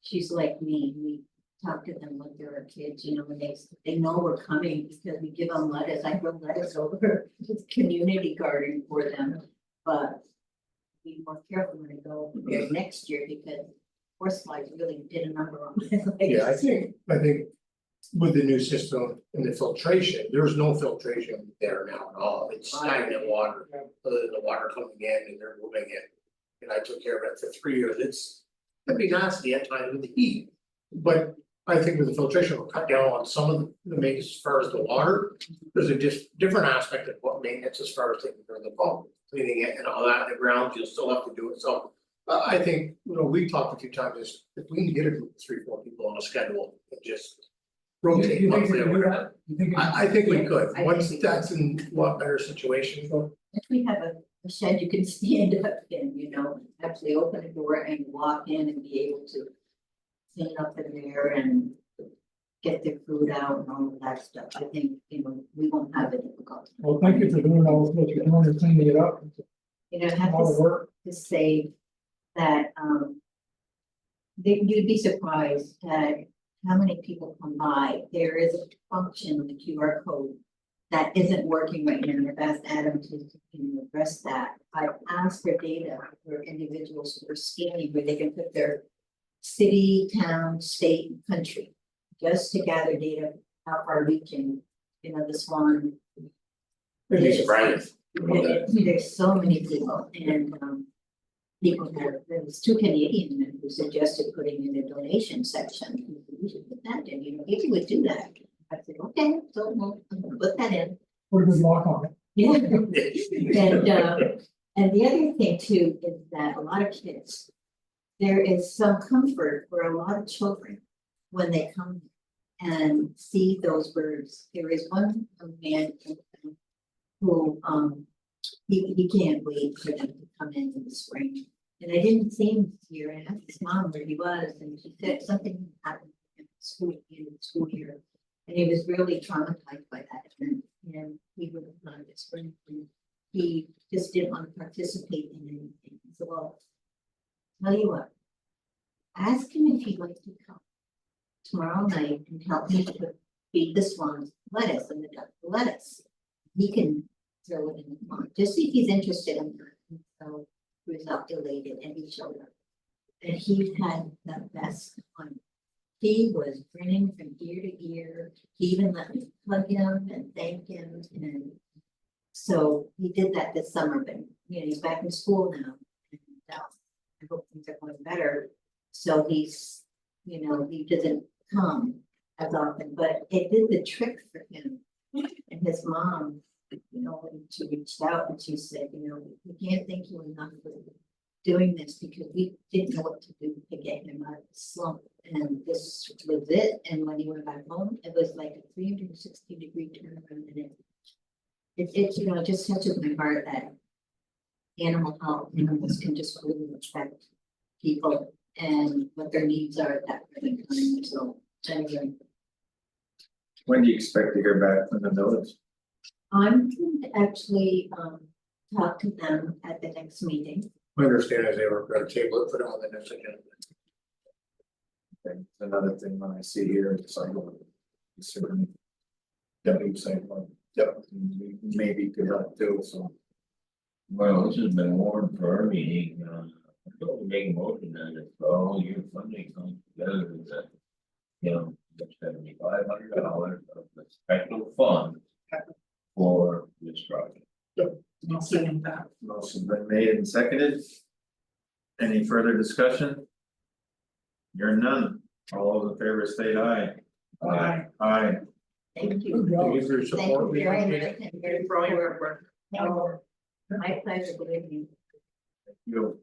she's like me, we talk to them when they're kids, when they know we're coming, because we give them lettuce, I grow lettuce over to the community garden for them, but be more careful when I go there next year, because horseflies really did a number on my legs. Yeah, I think with the new system and the filtration, there's no filtration there now at all. It's stagnant water, other than the water coming in and they're moving it. And I took care of it for 3 years. It's gonna be nasty at times with the heat. But I think with the filtration, we'll cut down on some of the maintenance as far as the water. There's a different aspect of what maintenance as far as taking care of the pump, cleaning it and all that, the ground, you'll still have to do it. So I think, we talked a few times, is if we can get a group of 3 or 4 people on a schedule and just rotate You think monthly we or can do whatever. that? You think? I think we could, I once think we that's in a lot better situation. If we have a shed you can stand up in, actually open a door and walk in and be able to clean up in there and get their food out and all of that stuff, I think, we won't have it difficult. Well, thank you for doing all what you're doing and cleaning it up. I have All the work. to say that, you'd be surprised at how many people come by. There is a function in the QR code that isn't working right now, and I've asked Adam to address that. I've asked for data for individuals who are scanning where they can put their city, town, state, and country, just to gather data how far reaching, the Swan. It'd be surprising. There's so many people, and there was 2 Canadian men who suggested putting in a donation section. We should put that in, if you would do that. I said, okay, so we'll put that in. Put a good lock on it. Yeah. And the other thing too is that a lot of kids, there is some comfort for a lot of children when they come and see those birds. There is one man who, he can't wait for them to come in the spring. And I didn't see him this year, and I asked his mom where he was, and she said something happened in the school year. And he was really traumatized by that, and he would have gone this spring, and he just didn't want to participate in anything. So, well, tell you what, ask him if he'd like to come tomorrow night and help me to feed the swans lettuce and the duck lettuce. He can throw it in the pond, just see if he's interested in that. And so he was all elated, and he showed up, and he had the best fun. He was grinning from ear to ear. He even let me hug him and thank him, and so he did that this summer. But he's back in school now, and I hope things are going better. So he's, he doesn't come as often, but it did the trick for him. And his mom, when she reached out and she said, we can't thank you enough for doing this, because we didn't know what to do to get him out of the slump. And this was it. And when he went back home, it was like a 360-degree turnaround. And it just touches my heart that animal health, animals can just really affect people and what their needs are at that point in time. So anyway. When do you expect to hear back from the village? I'm going to actually talk to them at the next meeting. My understanding is they were going to table it, put it on the next agenda. And another thing when I see here, it's like, certain. Deputy saying, like, yep, maybe could help too, so. Well, this has been warned for our meeting, I'm going to make a motion that if all your funding comes together, that. You know, $7,500 of the special fund. For this project. I'll second that. Motion been made and seconded. Any further discussion? Hearing none, all those in favor state aye. Aye. Aye. Thank you. Thank you for your Thank support. you very much. And Thank you for all your work. No, my pleasure, believe me. You,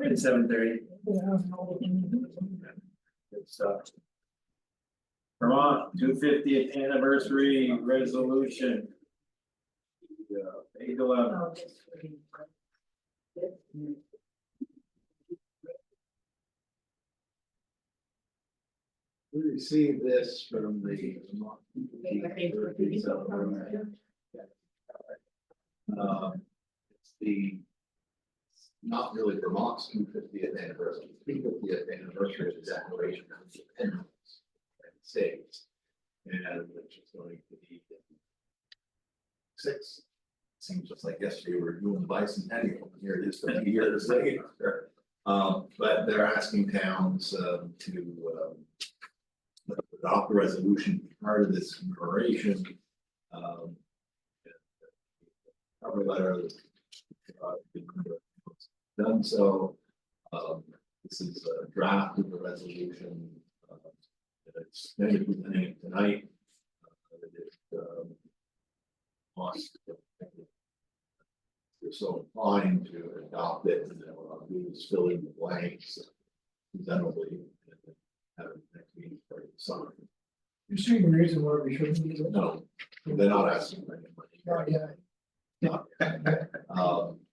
it's 7:30. Good stuff. Vermont 250th anniversary resolution. Yeah, page 11. We received this from the. It's the. Not really Vermont's 250th anniversary, 350th anniversary of the Declaration of Independence. of the United States. And which is going to be. Six. Seems just like yesterday we were doing the bicentennial, here it is 50 years later. But they're asking towns to adopt a resolution part of this commemoration. Cover letter. Done so. This is a draft of the resolution. It's going to be presenting tonight. You're so inclined to adopt it, and then what I'll do is fill in the blanks. Presumably, and have it next meeting for the summer. You see the reason why we shouldn't do that? No, they're not asking for any money.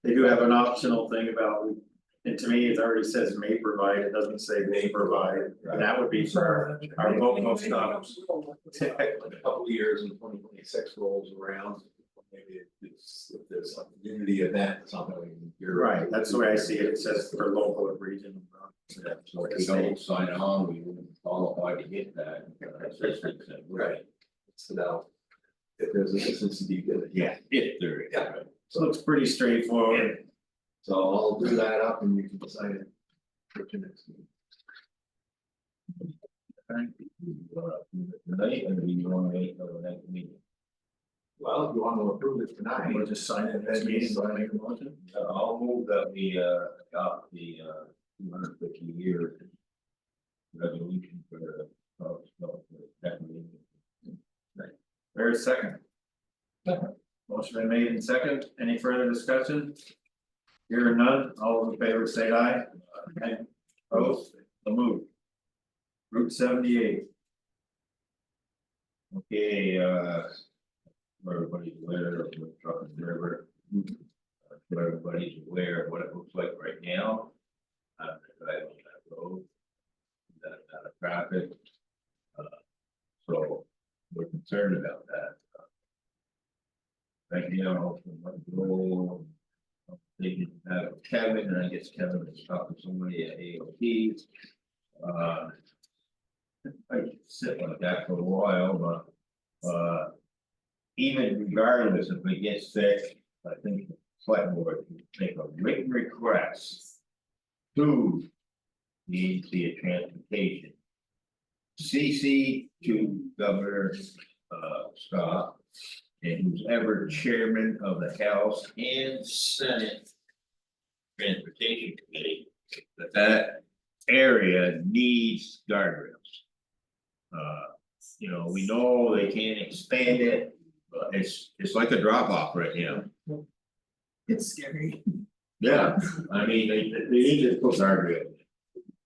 They do have an optional thing about, and to me, it already says may provide, it doesn't say may provide, and that would be for our local stuff. In a couple of years in 2026 rolls around, maybe it's, if there's a community event, something. You're Right, that's the way I see it, it says for local and regional. Yeah, so if we don't sign on, we wouldn't qualify to get that. Right. It's about, if there's a necessity, Yeah, if there is. Yeah. So it's pretty straightforward. So I'll do that up and you can decide it. For your next meeting. Tonight, and we want to wait till the next meeting. Well, if you want to approve it tonight. We'll just sign it next meeting, so I make a motion. I'll move that we adopt the 250 year resolution for the declaration. Very second. Motion been made and second, any further discussion? Hearing none, all those in favor say aye. Aye. Opposed, so moved. Route 78. Okay, everybody's aware of the truck and driver. Everybody's aware of what it looks like right now. Driving on that road. That amount of traffic. So we're concerned about that. Right now, they didn't have Kevin, and I guess Kevin was talking to somebody at AOP. I sit like that for a while, but even regardless if we get sick, I think the select board can make a written request to the EDC of Transportation. CC to Governor Scott and who's ever chairman of the House and Senate Transportation Committee, that area needs guardrails. You know, we know they can't expand it, but it's like a drop off right now. It's scary. Yeah, I mean, they need to put guardrails.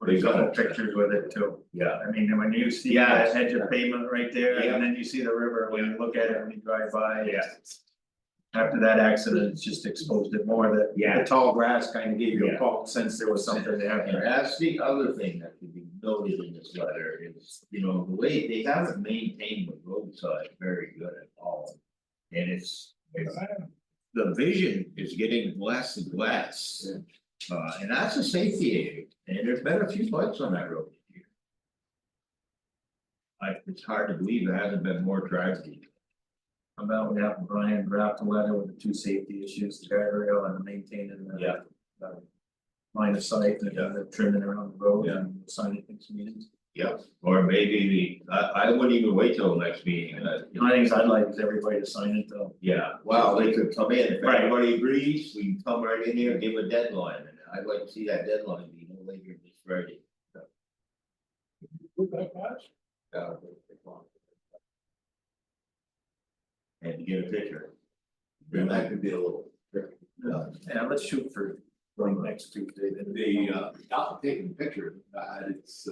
They got pictures with it too. Yeah. I mean, when you see that edge of pavement right there, Yeah. and then you see the river, when you look at it, when you drive by. Yeah. after that accident, it's just exposed it more, that Yeah. the tall grass kind of gave you a Yeah. false sense there was something there. And that's the other thing that should be noted in this letter is, the way they haven't maintained the roadside very good at all. And the vision is getting less and less. And that's a safety issue, and there's been a few fights on that road this year. It's hard to believe there hasn't been more tragedy. How about we have Brian draft a letter with the two safety issues, the guardrail and maintaining the. Yeah. the line of sight and Yeah. the trimming around the road Yeah. and signing things meetings. Yep. Or maybe I wouldn't even wait till the next meeting, The only things I'd like is everybody to sign it though. yeah, well, they could come in, if Right. everybody agrees, we can come right in here and give a deadline, and I'd like to see that deadline be no later than this Friday. And get a picture. And that could be a little tricky. Yeah, let's shoot for going next Tuesday, then. Not taking the picture, it's,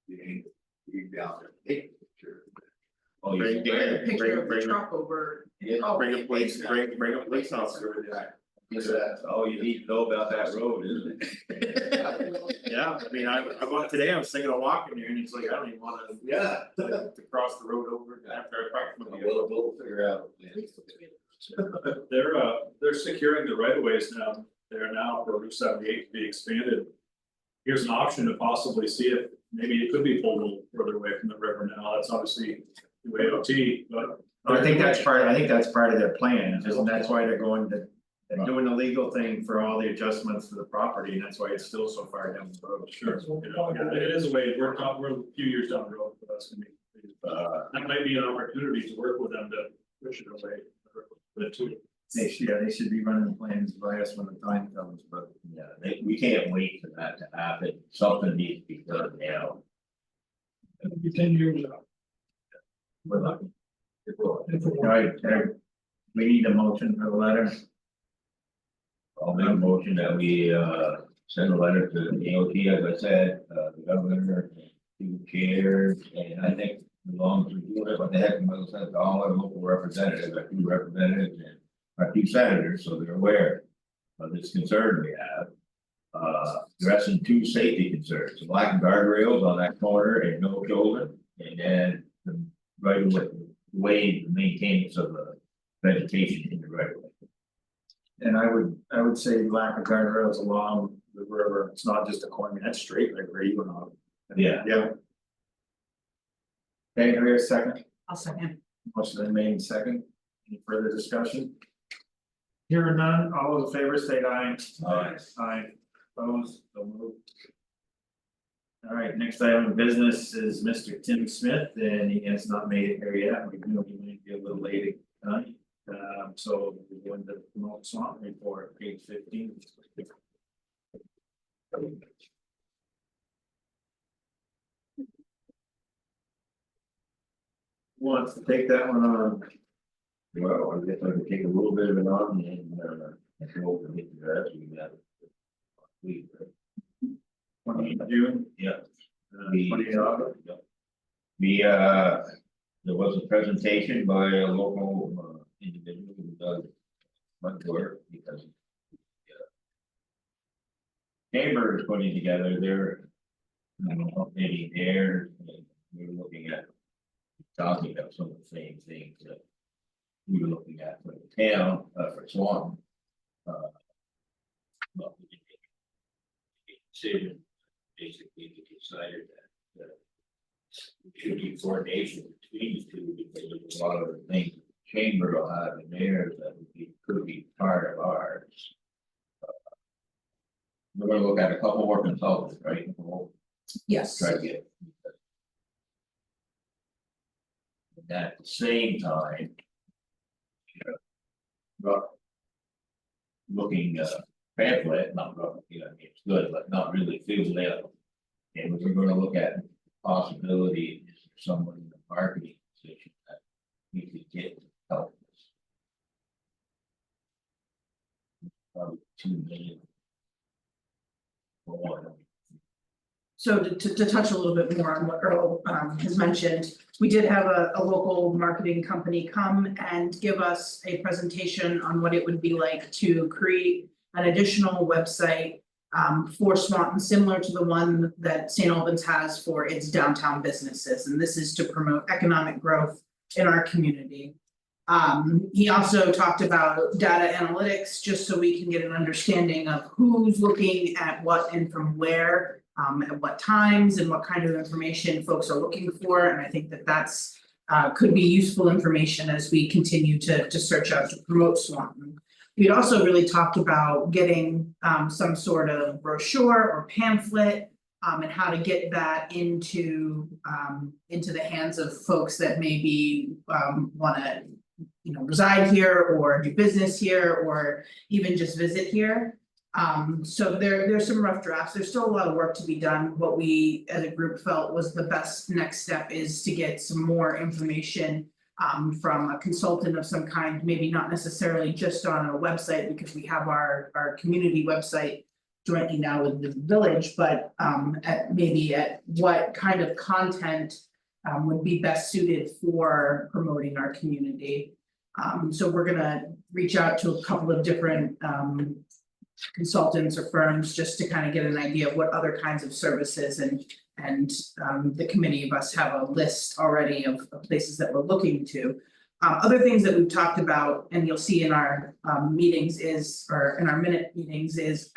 you ain't, you down there, take the picture. Oh, you Bring see Dan. that? Picture of the bring- truck over. Yeah, Oh, Bring a police officer with you. That's all you need to know about that road, isn't it? Yeah, I mean, today I was thinking of walking there and it's like, I don't even wanna. Yeah. To cross the road over after I park. We'll figure out. They're securing the right of ways now, they're now for Route 78 to be expanded. Here's an option to possibly see if maybe it could be pulled a little further away from the river now, that's obviously the AOT, but. I think that's part of their plan, just, and that's why they're going to, they're doing the legal thing for all the adjustments to the property, and that's why it's still so far down the road. Sure, it is a way, we're a few years down the road, but that's gonna be, that might be an opportunity to work with them to push it away. But too. They should be running plans by us when the time comes, but. Yeah, we can't wait for that to happen, something needs to be done now. It'll be 10 years out. We're lucky. Alright, we need a motion for the letter. I'll make a motion that we send a letter to the AOT, as I said, the governor, two chairs, and I think as long as we do it, what the heck, we'll send to all our local representatives, our two representatives and our two senators, so they're aware of this concern we have. Addressing two safety concerns, lack of guardrails on that corner and no children, and then the right of way, the maintenance of the vegetation in the right of way. And I would say lack of guardrails along the river, it's not just a corner, that's straight like where you went on. Yeah. Yeah. Okay, do we have a second? I'll second. Motion been made in second, any further discussion? Here or none, all those in favor say aye. Aye. Aye, opposed, so moved. All right, next item of business is Mr. Tim Smith, and he has not made it here yet, we know he might be a little late tonight. So we're going to promote Swanton report, page 15. Wants to take that one on? Well, I guess I could take a little bit of it on and go over the rest we got. We, 20 June, yeah. 20 August. There was a presentation by a local individual who does much work because. Chamber is putting together their, updating theirs, and we're looking at. Talking about some of the same things that we were looking at for the town, for Swan. Well, we did make a decision, basically, we decided that. Should be coordination between the two, because there's a lot of the things the chamber will have in theirs that could be part of ours. We're gonna look at a couple more consultants, right? We'll Yes. try to get. At the same time. Looking pamphlet, not rough, it's good, but not really filled out. And we're gonna look at possibility, is there someone in the marketing position that we could get to help us? Probably 2 million. So to touch a little bit more on what Earl has mentioned, we did have a local marketing company come and give us a presentation on what it would be like to create an additional website for Swanton, similar to the one that St. Albans has for its downtown businesses, and this is to promote economic growth in our community. He also talked about data analytics, just so we can get an understanding of who's looking at what and from where, at what times and what kind of information folks are looking for, and I think that that's could be useful information as we continue to search out to promote Swanton. We'd also really talked about getting some sort of brochure or pamphlet and how to get that into the hands of folks that maybe wanna reside here or do business here or even just visit here. So there's some rough drafts. There's still a lot of work to be done. What we as a group felt was the best next step is to get some more information from a consultant of some kind, maybe not necessarily just on a website, because we have our community website jointly now with the village, but at what kind of content would be best suited for promoting our community. So we're gonna reach out to a couple of different consultants or firms just to kind of get an idea of what other kinds of services, and the committee of us have a list already of places that we're looking to. Other things that we've talked about, and you'll see in our meetings or in our minute meetings is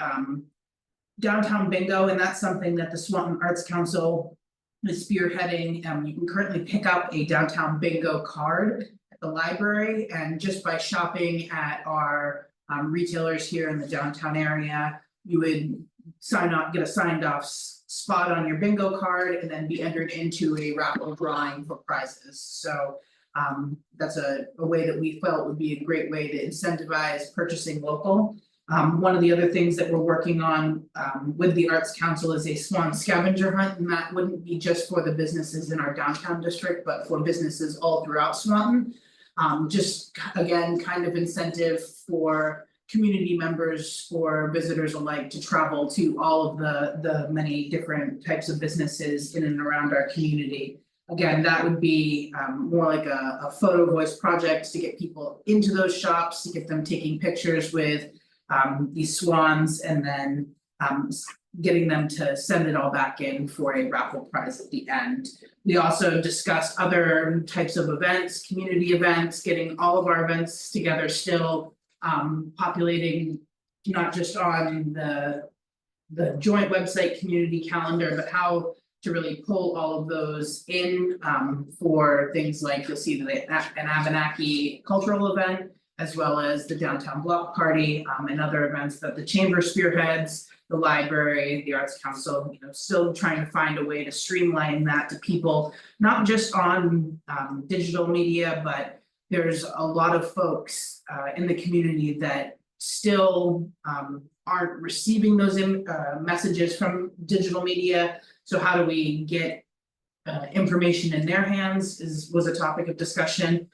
downtown bingo, and that's something that the Swanton Arts Council is spearheading. You can currently pick up a downtown bingo card at the library, and just by shopping at our retailers here in the downtown area, you would get a signed off spot on your bingo card and then be entered into a raffle drawing for prizes. So that's a way that we felt would be a great way to incentivize purchasing local. One of the other things that we're working on with the Arts Council is a Swan scavenger hunt, and that wouldn't be just for the businesses in our downtown district, but for businesses all throughout Swanton. Just again, kind of incentive for community members or visitors alike to travel to all of the many different types of businesses in and around our community. Again, that would be more like a photo voice project to get people into those shops, to get them taking pictures with these swans, and then getting them to send it all back in for a raffle prize at the end. We also discussed other types of events, community events, getting all of our events together still, populating not just on the joint website community calendar, but how to really pull all of those in for things like you'll see an Abenaki cultural event, as well as the downtown block party and other events that the chamber spearheads, the library, the Arts Council, still trying to find a way to streamline that to people, not just on digital media, but there's a lot of folks in the community that still aren't receiving those messages from digital media. So how do we get information in their hands was a topic of discussion.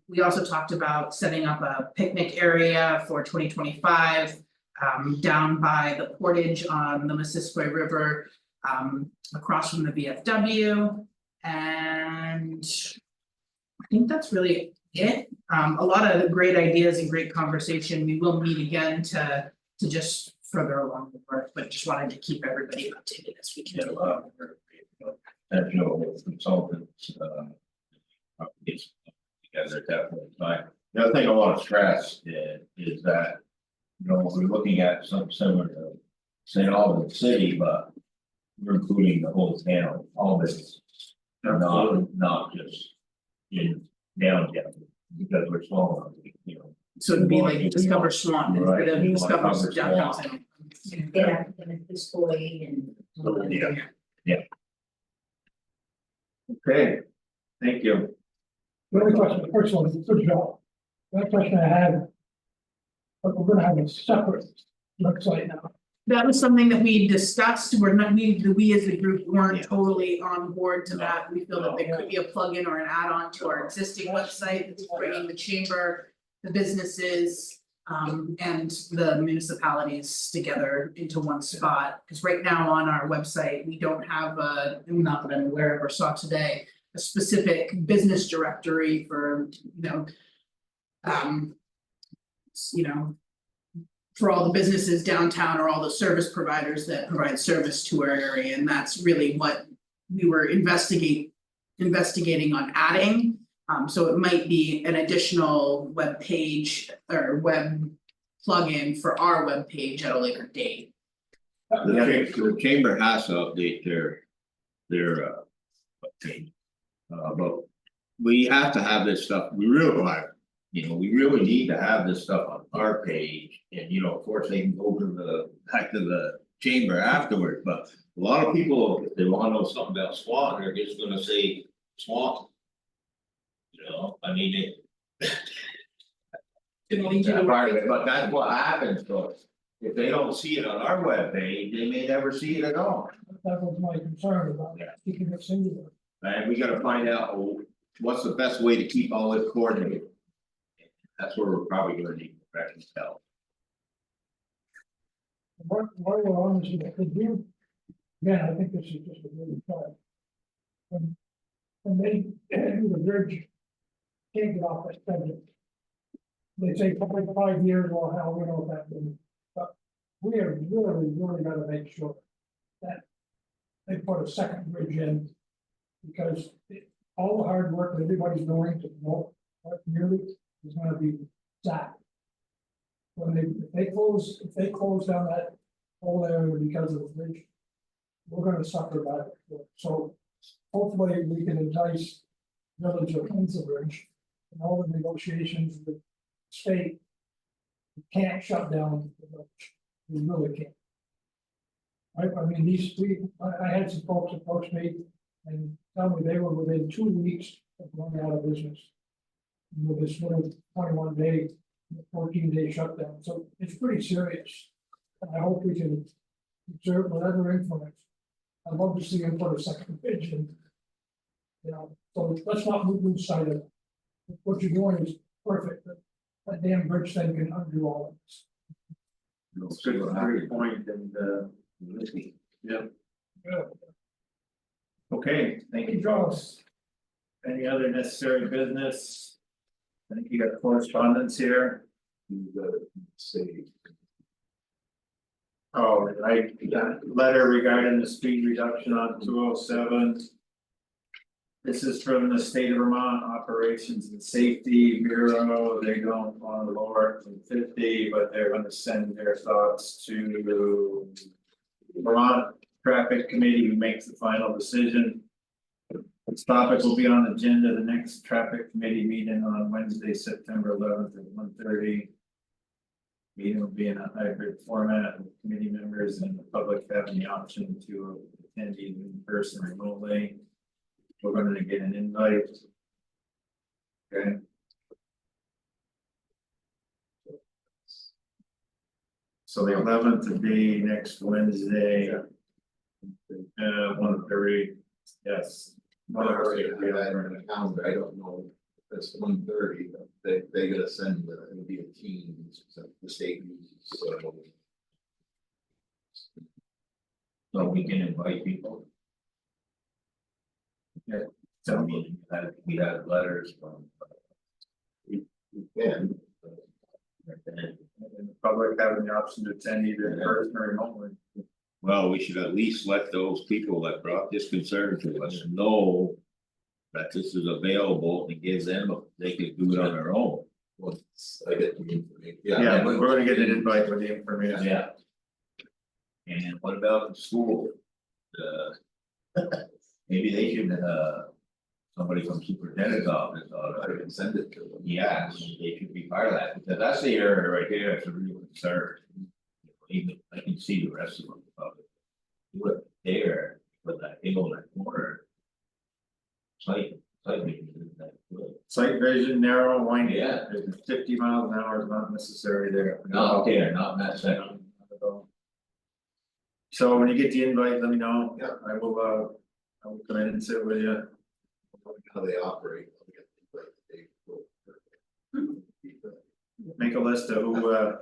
We also talked about setting up a picnic area for 2025 down by the portage on the Missisquoi River across from the VFW, and I think that's really it. A lot of great ideas and great conversation. We will meet again to just further along the work, but just wanted to keep everybody updated as we can. As you know, consultants, it's together definitely fine. The other thing I want to stress is that, we're looking at something similar to St. Albans City, but we're including the whole town, all businesses. Not just in downtown, because we're small, So it'd be like Discover Swan instead of Discover downtown. Yeah, and this boy and. Yeah. Okay, thank you. The other question, the first one is good job. The other question I had, but we're gonna have a separate website now. That was something that we discussed. We as a group weren't totally on board to that. We feel that there could be a plugin or an add-on to our existing website that's bringing the chamber, the businesses, and the municipalities together into one spot. Cause right now on our website, we don't have not that I'm aware of or saw today, a specific business directory for, you know, for all the businesses downtown or all the service providers that provide service to our area, and that's really what we were investigating on adding. So it might be an additional web page or web plugin for our web page at a later date. The chamber has to update their page. But we have to have this stuff, we really need to have this stuff on our page, and of course, they can go to back to the chamber afterward, but. A lot of people, if they wanna know something about Swanton, they're just gonna say Swanton. I mean, that part of it, but that's what happens, so. If they don't see it on our webpage, they may never see it at all. That was my concern about keeping it singular. And we gotta find out what's the best way to keep all this coordinated. That's where we're probably gonna need professional help. What we're on is that could you, again, I think this is just a really thought. When they do the bridge, can't get off that subject. They say probably 5 years, well, hell, we know what that means, but we are really gotta make sure that they put a second bridge in. Because all the hard work that everybody's doing to promote our community is gonna be zapped. When if they close down that whole area because of the bridge, we're gonna suffer by it. So hopefully we can entice village of Bridge and all the negotiations with the state. We can't shut down the village. We really can't. I mean, I had some folks approach me and tell me they were within 2 weeks of going out of business. With this little 21-day, 14-day shutdown, so it's pretty serious. And I hope we can exert whatever influence. I'd love to see him put a second bridge in. So let's not lose sight of it. What you're doing is perfect, but that damn bridge thing can undo all of this. Good point, and yeah. Okay, thank you, folks. Any other necessary business? I think you got correspondence here. Oh, I got a letter regarding the speed reduction on 207. This is from the state of Vermont Operations and Safety Bureau. They don't want to lower it from 50, but they're going to send their thoughts to Vermont Traffic Committee, who makes the final decision. This topic will be on the agenda the next traffic committee meeting on Wednesday, September 11th at 1:30. Meeting will be in a hybrid format with committee members and the public having the option to attend either in person or remotely. We're going to get an invite. Okay. So the 11th would be next Wednesday. 1:30, yes. I don't know, if it's 1:30, they gotta send, it'll be a team, the state uses, so. So we can invite people. Yeah. So we had letters from. We can. And the public having the option to attend either in person or remotely. Well, we should at least let those people that brought this concern to us know. That this is available and give them, they could do it on their own. Once I get the information. Yeah, we're gonna get an invite with the information. Yeah. And what about the school? Maybe they should, somebody from superintendent's office, I can send it to them. yes, they should be part of that, because that's the area right there, that's a real concern. Even, I can see the rest of them, do it there, but that hill in that corner. Site vision isn't that good. Sight vision, narrow, winding. Yeah. 50 miles an hour is not necessary there. Not there, not in that section. So when you get the invite, let me know. Yeah. I will come in and sit with you. How they operate. I'll get the day before. make a list of who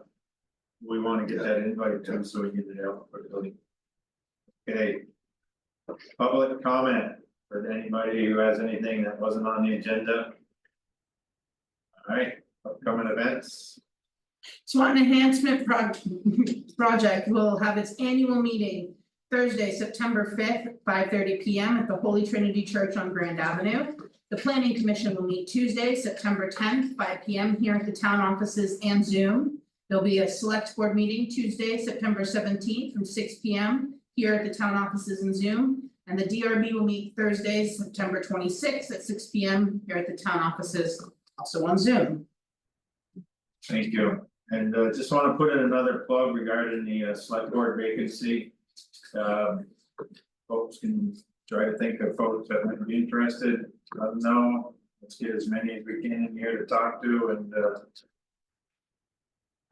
we wanna get that invite to, so we get it out quickly. Okay. Public comment for anybody who has anything that wasn't on the agenda. Alright, upcoming events. Swanton Enhancement Project will have its annual meeting Thursday, September 5th, 5:30 P.M. at the Holy Trinity Church on Grand Avenue. The Planning Commission will meet Tuesday, September 10th, 5 P.M. here at the town offices and Zoom. There'll be a select board meeting Tuesday, September 17th from 6 P.M. here at the town offices and Zoom. And the DRB will meet Thursday, September 26th at 6 P.M. here at the town offices, also on Zoom. Thank you, and just wanna put in another plug regarding the select board vacancy. Folks can try to think of folks that might be interested, let them know, let's get as many as we can in here to talk to and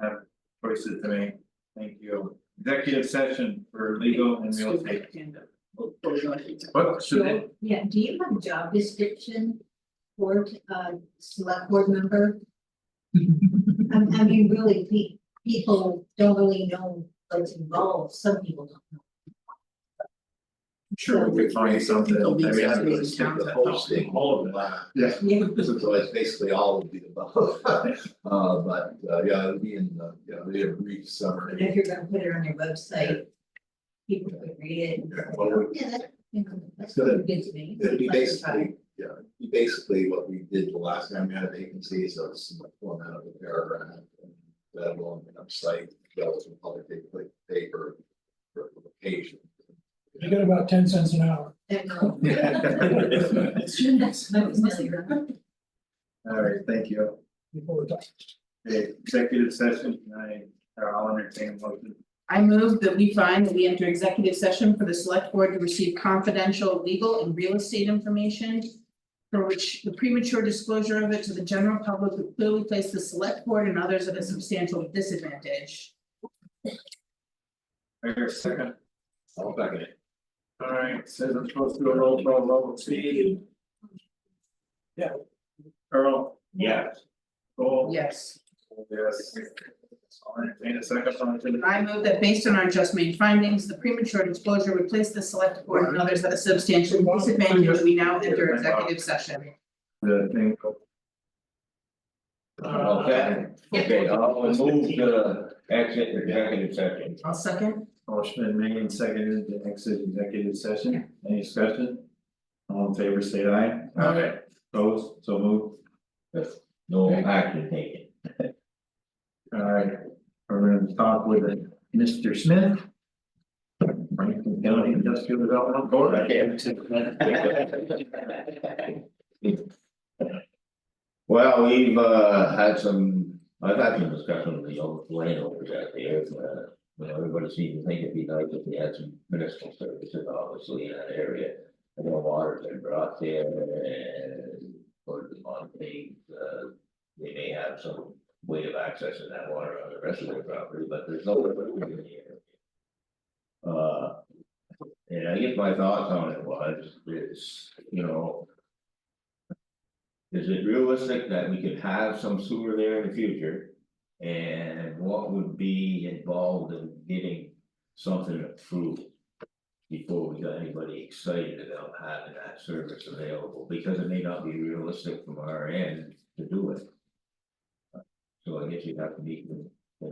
have choices to make, thank you. Executive session for legal and real estate. What should it? Yeah, do you have a job description for select board member? I mean, really, people don't really know what's involved, some people don't know. Sure, we could find something. I mean, I These would meetings skip count the that posting, all of that. Yeah. So it's basically all of the above. But yeah, it'll be in the, be a brief And summary. if you're gonna put it on your website, people could read it and say, oh, yeah, that, that's Good. good to me. It'll be Let's try it. basically what we did the last time we had a vacancy, so it's some format of a paragraph. And that will on the website, those will probably take like paper for publication. You get about 10 cents an hour. No. That's what I was telling you. Alright, thank you. Before we're done. Okay, executive session, I'll entertain a motion. I move that we find that we enter executive session for the select board to receive confidential legal and real estate information, for which the premature disclosure of it to the general public would clearly place the select board and others at a substantial disadvantage. I hear a second. I'll back it. Alright, says I'm supposed to do a roll call vote, Steve. Yeah. Earl. Yes. Cole. Yes. Yes. I'll entertain a second on it. I move that based on our just made findings, the premature disclosure would place the select board and others at a substantial disadvantage. We now enter executive session. The thing. Okay, I'll move to exit executive session. I'll second. Motion been made and seconded to exit executive session, any discussion? All in favor, say aye. Aye. Opposed, so moved. No action taken. Alright, we're gonna talk with Mr. Smith. Franklin County Industrial Development Board. Well, we've had some, I've had some discussion with the old landowners out there, everybody seems to think it'd be nice if we had some municipal services, obviously, in that area. I know water's been brought there and for the on things, they may have some way of accessing that water on the rest of their property, but there's no way in the area. And I guess my thoughts on it was, is, is it realistic that we could have some sewer there in the future? And what would be involved in getting something approved? Before we got anybody excited about having that service available, because it may not be realistic from our end to do it. So I guess you'd have to meet with, and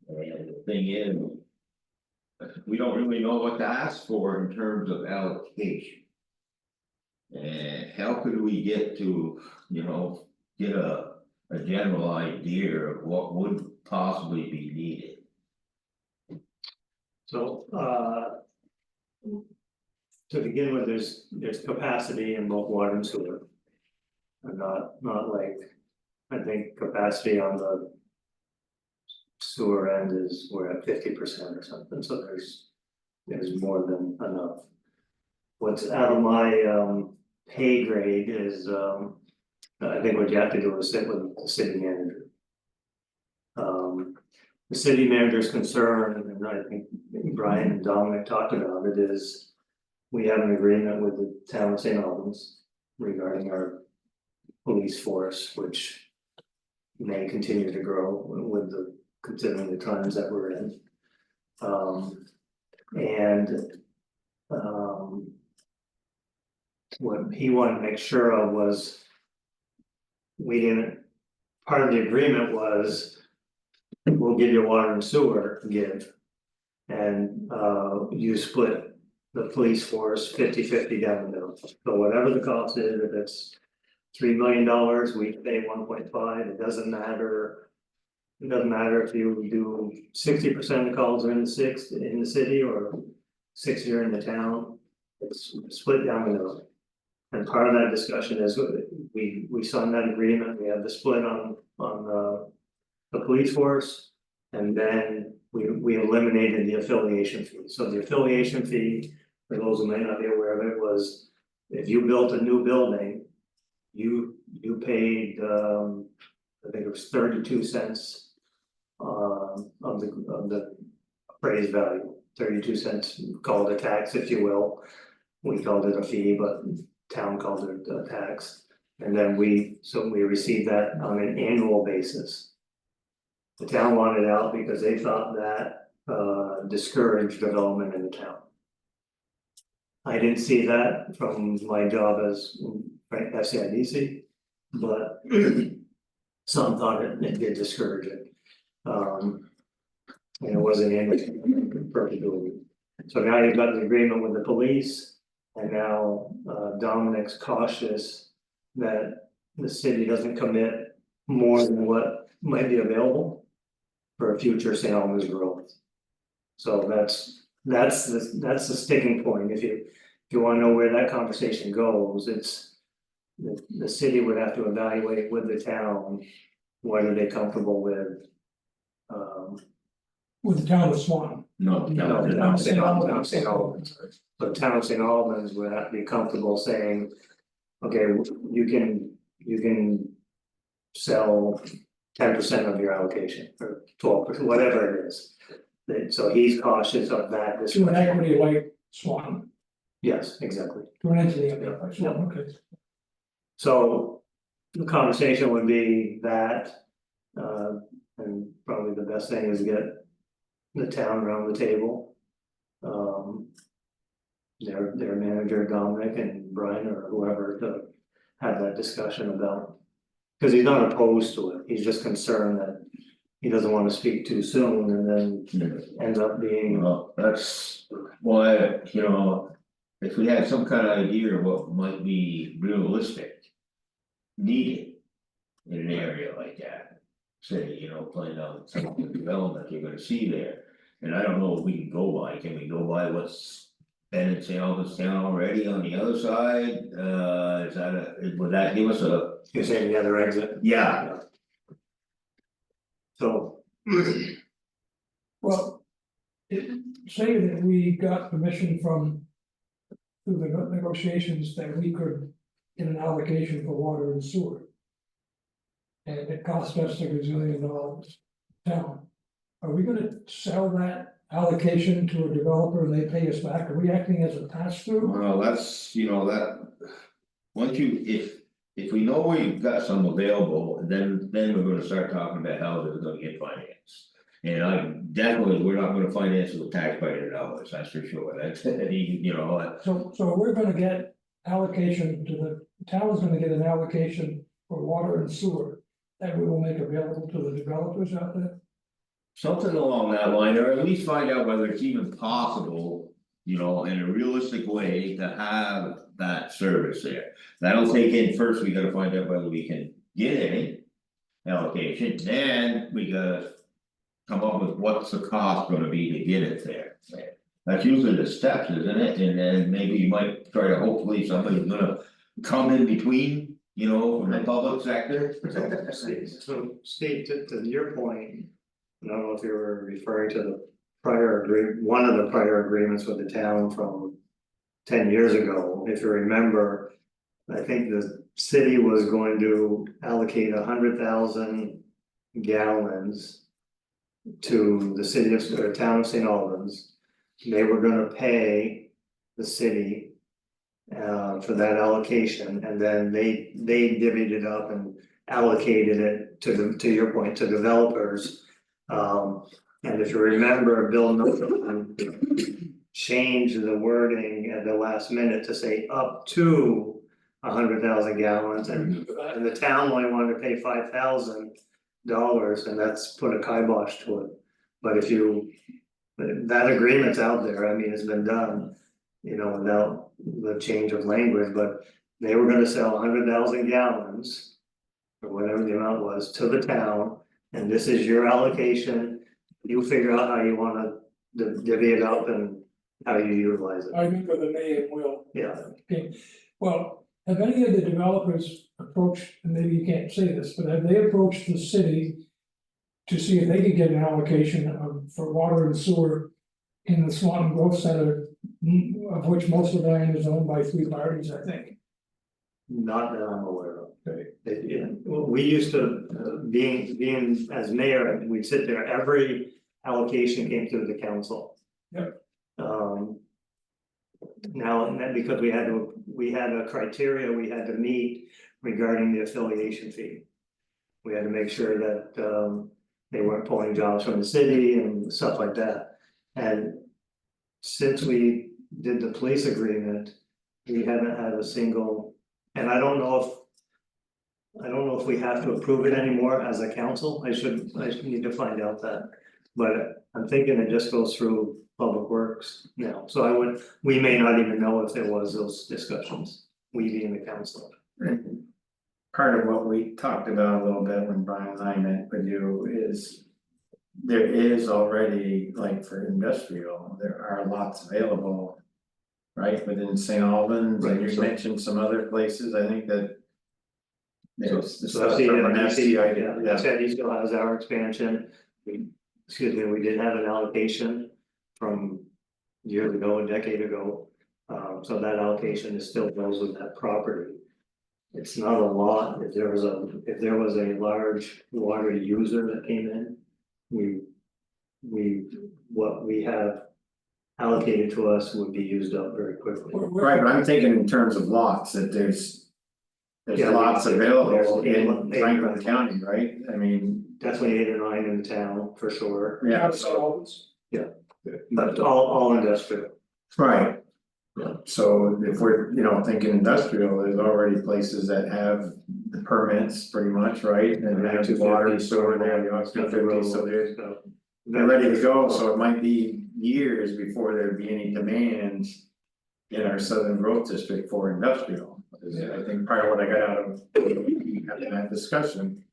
the thing is. We don't really know what to ask for in terms of allocation. And how could we get to, get a general idea of what would possibly be needed? So, to begin with, there's capacity in both water and sewer. And not like, I think capacity on the sewer end is, we're at 50% or something, so there's more than enough. What's out of my pay grade is, I think what you have to do is sit with the city manager. The city manager's concern, and I think Brian and Dominic talked about it, is we have an agreement with the town of St. Albans regarding our police force, which may continue to grow with the, considering the times that we're in. And what he wanted to make sure of was we didn't, part of the agreement was we'll give you water and sewer, give. And you split the police force 50-50 down the middle. So whatever the cost is, if it's $3 million, we pay 1.5, it doesn't matter. It doesn't matter if you do 60% of the calls are in the city or 60 are in the town, it's split down the middle. And part of that discussion is we signed that agreement, we have the split on the police force. And then we eliminated the affiliation fee, so the affiliation fee, for those who may not be aware of it, was if you built a new building. You paid, I think it was 32 cents of the appraised value, 32 cents, call it a tax if you will. We called it a fee, but town called it a tax. And then we received that on an annual basis. The town wanted out because they thought that discouraged development in the town. I didn't see that from my job as FCIDC, but some thought it did discourage it. And it wasn't in perpetuity. So now you've got the agreement with the police, and now Dominic's cautious that the city doesn't commit more than what might be available for a future St. Albans growth. So that's the sticking point. If you want to know where that conversation goes, it's the city would have to evaluate with the town what are they comfortable with. With the town of Swanton. No, The town of St. Albans. So town of St. Albans would have to be comfortable saying, okay, you can sell 10% of your allocation or 12%, whatever it is. So he's cautious of that. To an equity like Swanton, Yes, exactly. to an entity like Swanton, okay. So the conversation would be that, and probably the best thing is get the town around the table. Their manager Dominic and Brian or whoever to have that discussion about. Because he's not opposed to it, he's just concerned that he doesn't want to speak too soon and then end up being. Well, that's why, you know, if we had some kind of idea of what might be realistic. Needed in an area like that, say, you know, plan out some of the development you're gonna see there. And I don't know if we can go by, can we go by what's been in St. Albans town already on the other side? Is that would that give us a? You're saying the other exit? Yeah. So. Well, say that we got permission from through the negotiations that we could get an allocation for water and sewer. And it cost us $1 gazillion town. Are we gonna sell that allocation to a developer and they pay us back? Are we acting as a pass through? Well, that's, you know, that, once you, if we know we've got some available, then we're gonna start talking about how they're gonna get financed. And we're not gonna finance it with taxpayer dollars, that's for sure, that's, you know. So we're gonna get allocation to the town is gonna get an allocation for water and sewer that we will make available to the developers out there. Something along that line, or at least find out whether it's even possible, you know, in a realistic way to have that service there. That'll take in first, we gotta find out whether we can get any allocation, then we gotta come up with what's the cost gonna be to get it there. That's usually the steps, isn't it? And then maybe you might try to, hopefully somebody's gonna come in between, you know, from the public sector. So Steve, to your point, I don't know if you were referring to the one of the prior agreements with the town from 10 years ago. If you remember, I think the city was going to allocate 100,000 gallons to the city of or town of St. Albans. They were gonna pay the city for that allocation, and then they divvied it up and allocated it to your point, to developers. And if you remember, Bill Norton changed the wording at the last minute to say up to 100,000 gallons, and the town only wanted to pay $5,000, and that's put a kibosh to it. But if you, that agreement's out there, I mean, it's been done, you know, without the change of language, but they were gonna sell 100,000 gallons. Or whatever the amount was to the town, and this is your allocation, you figure out how you wanna divvy it up and how you utilize it, I remember the may and will. yeah. Okay, well, have any of the developers approached, and maybe you can't say this, but have they approached the city to see if they could get an allocation for water and sewer in the Swanton Growth Center, of which most of the land is owned by 3 parties, I think? Not that I'm aware of. Okay. We used to, being as mayor, we'd sit there, every allocation came through the council. Yep. Now, and then because we had a criteria we had to meet regarding the affiliation fee. We had to make sure that they weren't pulling jobs from the city and stuff like that. And since we did the police agreement, we haven't had a single, and I don't know if we have to approve it anymore as a council. I should need to find out that, but I'm thinking it just goes through Public Works now, so we may not even know if there was those discussions, we being the council. Part of what we talked about a little bit when Brian and I met with you is. There is already, like for industrial, there are lots available. Right, within St. Albans, and you mentioned some other places, I think that. There's the stuff from an FCI, That's Eddie still has our expansion, we did have an allocation from years ago, a decade ago. So that allocation is still goes with that property. It's not a lot, if there was a large water user that came in, what we have allocated to us would be used up very quickly. right, but I'm thinking in terms of lots, that there's. There's Yeah, lots available there's in eight- Franklin County, right, I mean, Definitely 8 or 9 in the town, for sure, yeah, but all industrial. right. Yeah. So if we're, thinking industrial, there's already places that have the permits pretty much, right, and they have water and sewer there, you have 250, so they're ready to go, so it might be years before there'd be any demand. In our southern growth district for industrial, is I think part of what I got out of having that discussion.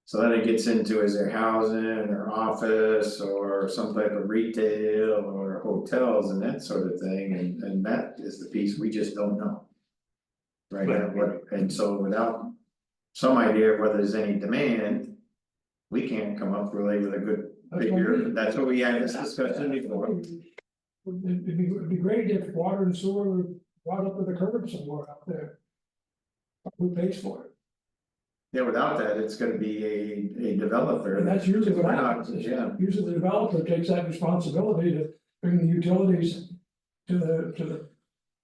So then it gets into, is there housing or office or some type of retail or hotels and that sort of thing, and that is the piece we just don't know. Right, and so without some idea of whether there's any demand. We can't come up really with a good figure, that's what we had this discussion before. It'd be great if water and sewer were brought up to the curb somewhere out there. Who pays for it? Yeah, without that, it's gonna be a developer. And that's usually what We're not- happens, is Yeah, usually the developer takes that responsibility to bring the utilities to the.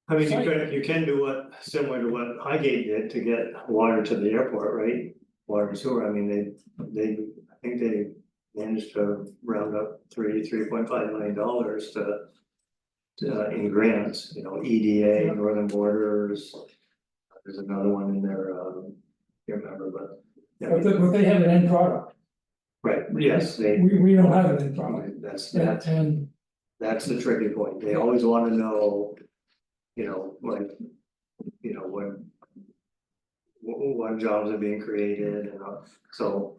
I mean, you can do what, similar to what Highgate did to get water to the airport, right? Water and sewer, I mean, I think they managed to round up $3.5 million to. In grants, EDA, Northern Borders, there's another one in there, can't remember, but. Yeah, But they have an end product. right, yes, We don't have an end product. that's And the tricky point, they always wanna know. What jobs are being created, and so,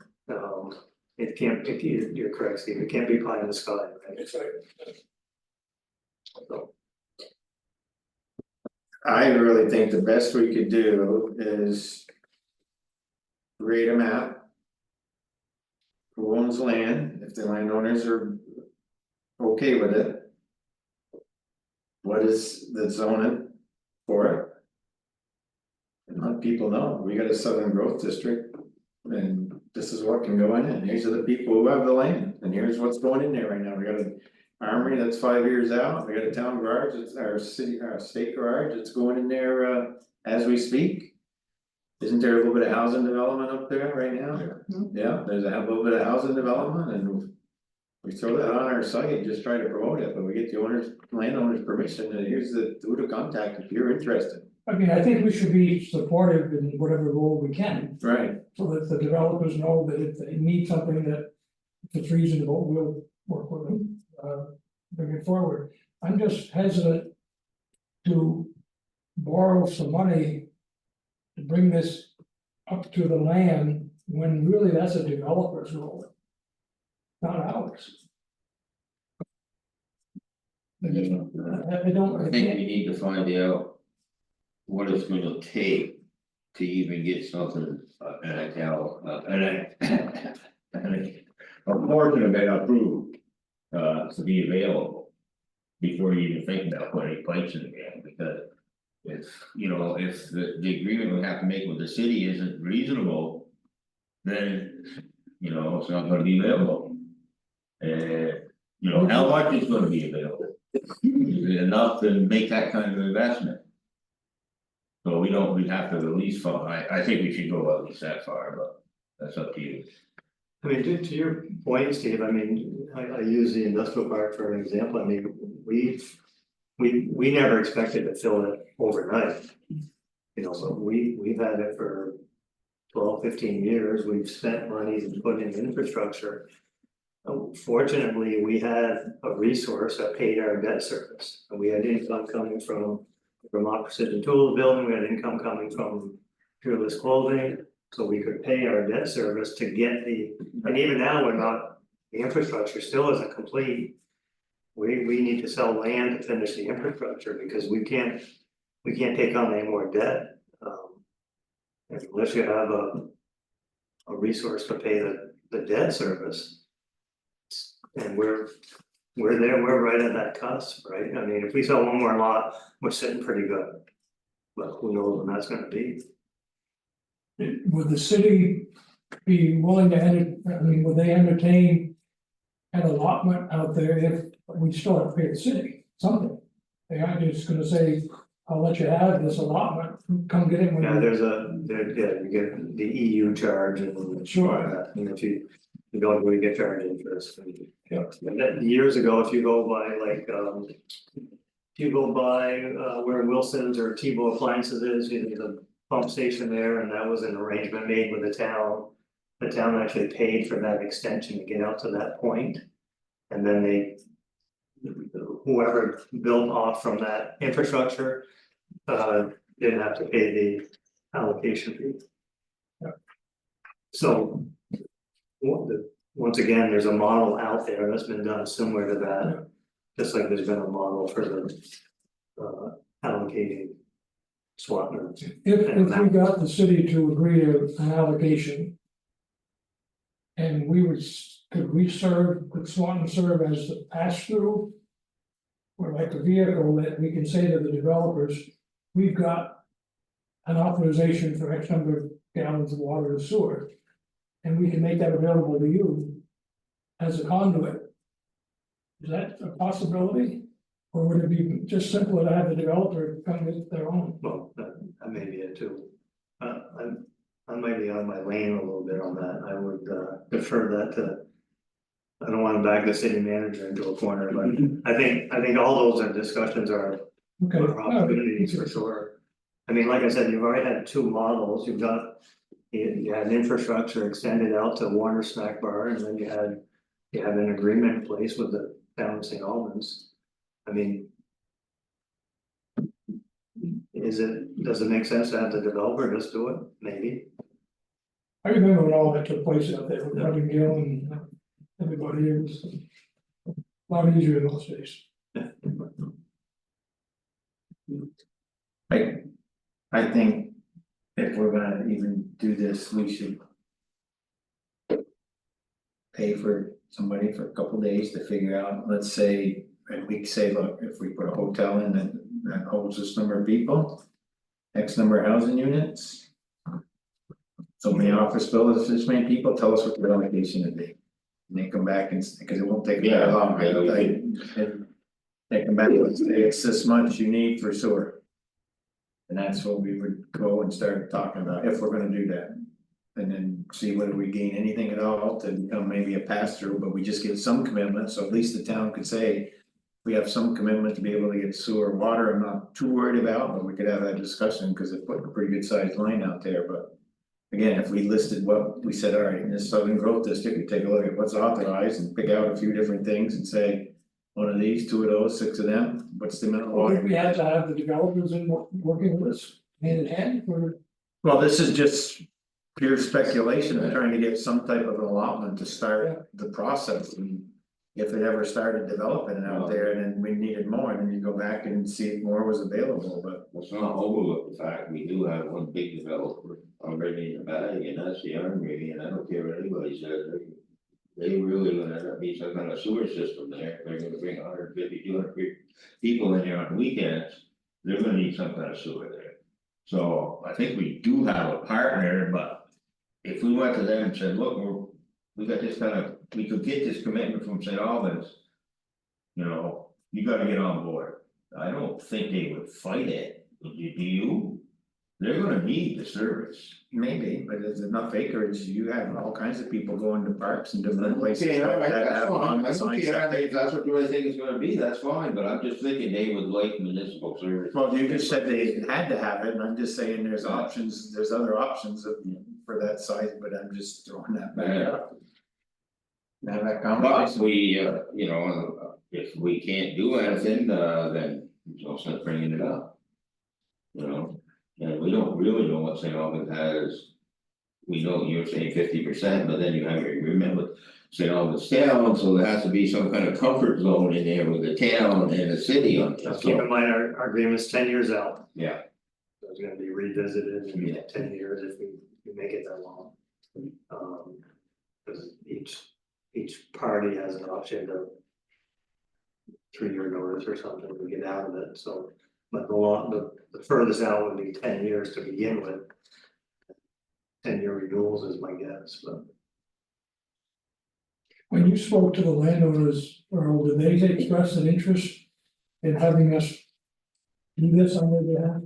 it can't, you're correct, Steve, it can't be pie in the sky, right? it's like, So, I really think the best we could do is. Create a map. Who owns land, if the landowners are. Okay with it. What is the zoning for it? And let people know, we got a southern growth district. And this is what can go in it, these are the people who have the land, and here's what's going in there right now, we got an armory that's 5 years out, we got a town garage, it's our state garage, it's going in there as we speak. Isn't there a little bit of housing development up there right now? Yeah, there's a little bit of housing development and. We throw that on our site and just try to promote it, but we get the landowner's permission, and here's who to contact if you're interested. I mean, I think we should be supportive in whatever role we can, Right. so that the developers know that if they need something that. If it's reasonable, we'll work with them, bring it forward. I'm just hesitant. To borrow some money. To bring this up to the land, when really that's a developer's role. Not ours. I don't, I think we need to find out. What it's gonna take to even get something, a portion of it approved. To be available. Before you even think about putting pipes in again, because. If the agreement we have to make with the city isn't reasonable. Then, it's not gonna be available. How much is gonna be available? Is it enough to make that kind of investment? So we'd have to release fund, I think we should go at least that far, but that's up to you. I mean, to your point, Steve, I mean, I use the industrial park for an example, I mean, we never expected to fill it overnight. But we've had it for 12-15 years, we've spent money to put in infrastructure. Fortunately, we had a resource that paid our debt service, and we had income coming from Vermont Precision Tools building, we had income coming from Fearless Clothing. So we could pay our debt service to get and even now, the infrastructure still isn't complete. We need to sell land to finish the infrastructure because we can't take on any more debt. Unless you have a resource to pay the debt service. And we're there, we're right at that cusp, right? I mean, if we sell one more lot, we're sitting pretty good. But who knows when that's gonna be? would the city be willing to would they entertain? An allotment out there if we still have to pay the city something? They aren't just gonna say, I'll let you have this allotment, come get it when Yeah, you. you get the EU charge and. Sure. And if you don't really get charged interest. And then years ago, if you go by where Wilson's or Tebow Appliances is, there's a pump station there, and that was an arrangement made with the town. The town actually paid for that extension to get out to that point. And then whoever built off from that infrastructure, didn't have to pay the allocation fee. So. Once again, there's a model out there that's been done similar to that, just like there's been a model for the allocating Swanton. If we got the city to agree to an allocation. And could Swanton serve as the pass-through? Or like a vehicle that we can say to the developers, we've got. An authorization for X number of gallons of water and sewer. And we can make that available to you. As a conduit. Is that a possibility? Or would it be just simpler to have the developer come with their own? Well, that may be it too. I might be on my lane a little bit on that, I would defer that to. I don't wanna back the city manager into a corner, but I think all those are discussions are opportunities for sure. I mean, like I said, you've already had two models, you had infrastructure extended out to Warner Snack Bar, and then you had an agreement in place with the town of St. Albans. I mean. Does it make sense to have the developer just do it? Maybe. I remember when all that took place out there with Rubbing Gill and everybody, it was a lot easier in those days. I think if we're gonna even do this, we should. Pay for somebody for a couple days to figure out, let's say, and we say, look, if we put a hotel in that holds this number of people. X number of housing units. So many office buildings, this many people, tell us what the allocation would be. And they come back and, because it won't take very long, right? They come back and say, it's this much you need for sewer. And that's what we would go and start talking about, if we're gonna do that. And then see whether we gain anything at all to become maybe a pass through, but we just get some commitment, so at least the town could say. We have some commitment to be able to get sewer and water, I'm not too worried about, but we could have that discussion, cause it put a pretty good sized line out there, but. Again, if we listed what we said, all right, in this southern growth district, we take a look at what's authorized and pick out a few different things and say. One of these, two of those, six of them, what's the amount of Well, water? we had to have the developers in working with us hand in hand for. Well, this is just pure speculation, of trying to get some type of allotment to start the process and. If it ever started developing out there, then we needed more, then you go back and see if more was available, but. Let's not overlook the fact, we do have one big developer already in the bag, and that's the Armory, and I don't care what anybody says. They really gonna end up being some kind of sewer system there, they're gonna bring 150, 200 people in there on weekends. They're gonna need some kind of sewer there. So I think we do have a partner, but. If we went to them and said, look, we got this kind of, we could get this commitment from St. Albans. You know, you gotta get on board, I don't think they would fight it, do you? They're gonna need the service. Maybe, but there's enough acreage, you have all kinds of people going to parks and different places. Okay, all right, that that's have fine, I don't on-site care, septic. if that's what you really think it's gonna be, that's fine, but I'm just thinking they would like municipal service. Well, you just said they had to have it, and I'm just saying there's options, there's other options for that site, but I'm just throwing that back up. Have that But conversation. we, you know, if we can't do anything, then there's no sense bringing it up. You know, and we don't really know what St. Albans has. We know you're saying 50%, but then you have your agreement with St. Albans town, so there has to be some kind of comfort zone in there with the town and the city on Just it, keep in so, mind, our agreement's 10 years out, yeah. so it's gonna be revisited in Yeah. 10 years if we make it that long. Cause each party has an option to. 3-year notice or something to get out of it, so, but the furthest out would be 10 years to begin with. 10-year renewals is my guess, but. When you spoke to the landowners, Earl, did they express an interest in having us do this on their behalf?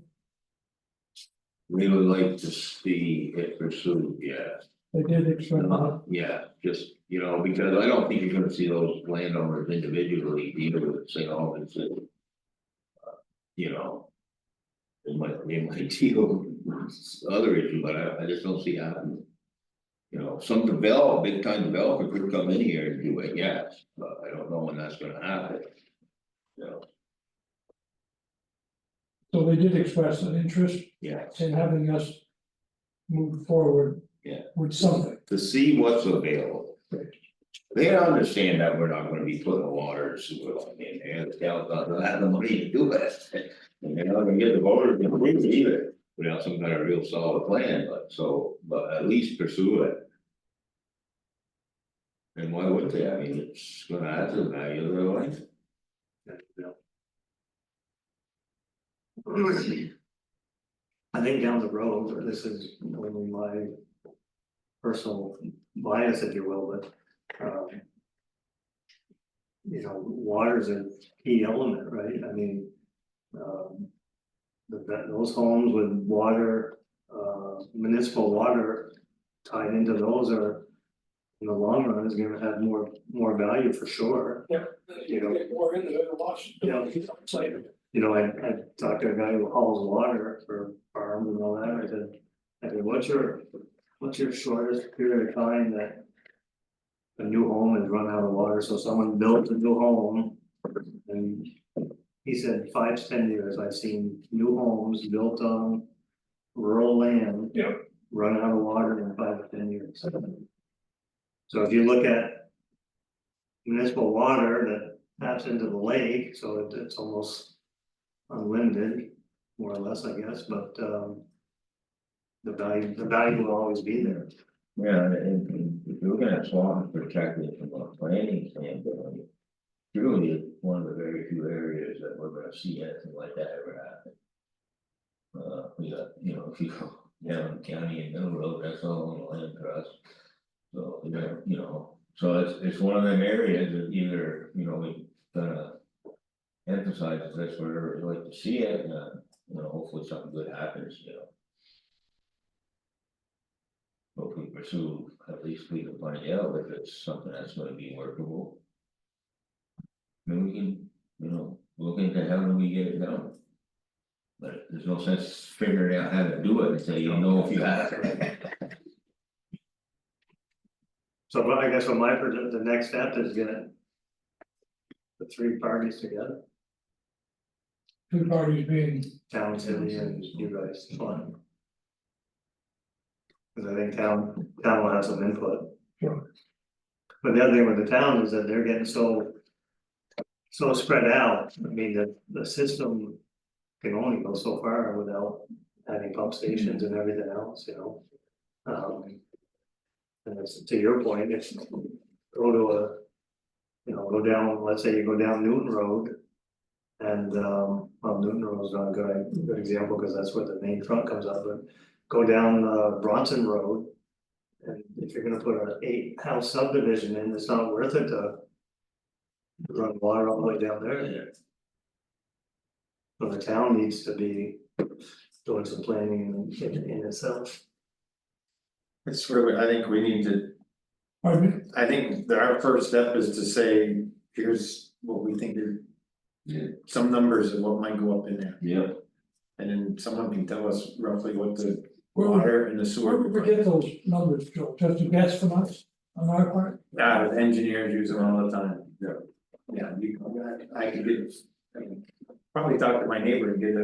We would like to see it pursued, yeah. They did express that. Yeah, just, you know, because I don't think you're gonna see those landowners individually deal with St. Albans. You know. They might deal with other issues, but I just don't see how. You know, some big time developer could come in here and do it, yes, but I don't know when that's gonna happen. You know, So they did express an interest yeah, in having us move forward. Yeah. With something. to see what's available. They understand that we're not gonna be putting water and sewer line in there, the town's not gonna have the money to do it. And they're not gonna get the voters to approve it either, without some kind of real solid plan, but at least pursue it. And why wouldn't they, I mean, it's gonna add to the value of their life. I think down the road, this is only my personal bias, if you will, but. You know, water's a key element, right? I mean. Those homes with water, municipal water tied into those are. In the long run, is gonna have more value for sure. Yeah. You know. More into it, watch. Yeah. You know, I talked to a guy who hauls water for farms and all that, I said, what's your shortest period of time that. A new home has run out of water, so someone built a new home. And he said 5 to 10 years, I've seen new homes built on rural land. Yep. Run out of water in 5 to 10 years. So if you look at. Municipal water that taps into the lake, so it's almost unlimited, more or less, I guess, but the value will always be there. Yeah, and if you're looking at Swanton protected from a planning standpoint. Truly, it's one of the very few areas that we're gonna see anything like that ever happen. We got, you know, if you go down county and Middle Road, that's all on the land trust. So, you know, so it's one of them areas that either, you know, we emphasizes this wherever we like to see it, you know, hopefully something good happens, you know. Hopefully pursue, at least we can find out if it's something that's gonna be workable. Then we can, you know, look into how do we get it done. But there's no sense figuring out how to do it until you know if you have to. So, but I guess from my perspective, the next step is get the three parties together, Two parties being, town, city, and you guys, fine. Cause I think town will have some input. Sure. But the other thing with the town is that they're getting so spread out, I mean, the system can only go so far without having pump stations and everything else, you know? And it's to your point, if you go to a, you know, go down, let's say you go down Newton Road. And well, Newton Road is not a good example, because that's where the main trunk comes up, but go down Bronson Road. And if you're gonna put an 8-house subdivision in, it's not worth it to run water all the way down there. So the town needs to be doing some planning in itself. It's really, I think we need to, pardon me, I think that our first step is to say, here's what we think are. Yeah. Some numbers of what might go up in there, Yeah, and then someone can tell us roughly what the where would, water and the where sewer. would we get those numbers, Joe, just a guess from us, on our part? Engineers use them all the time. Yeah. Yeah, I could get, I can probably talk to my neighbor and get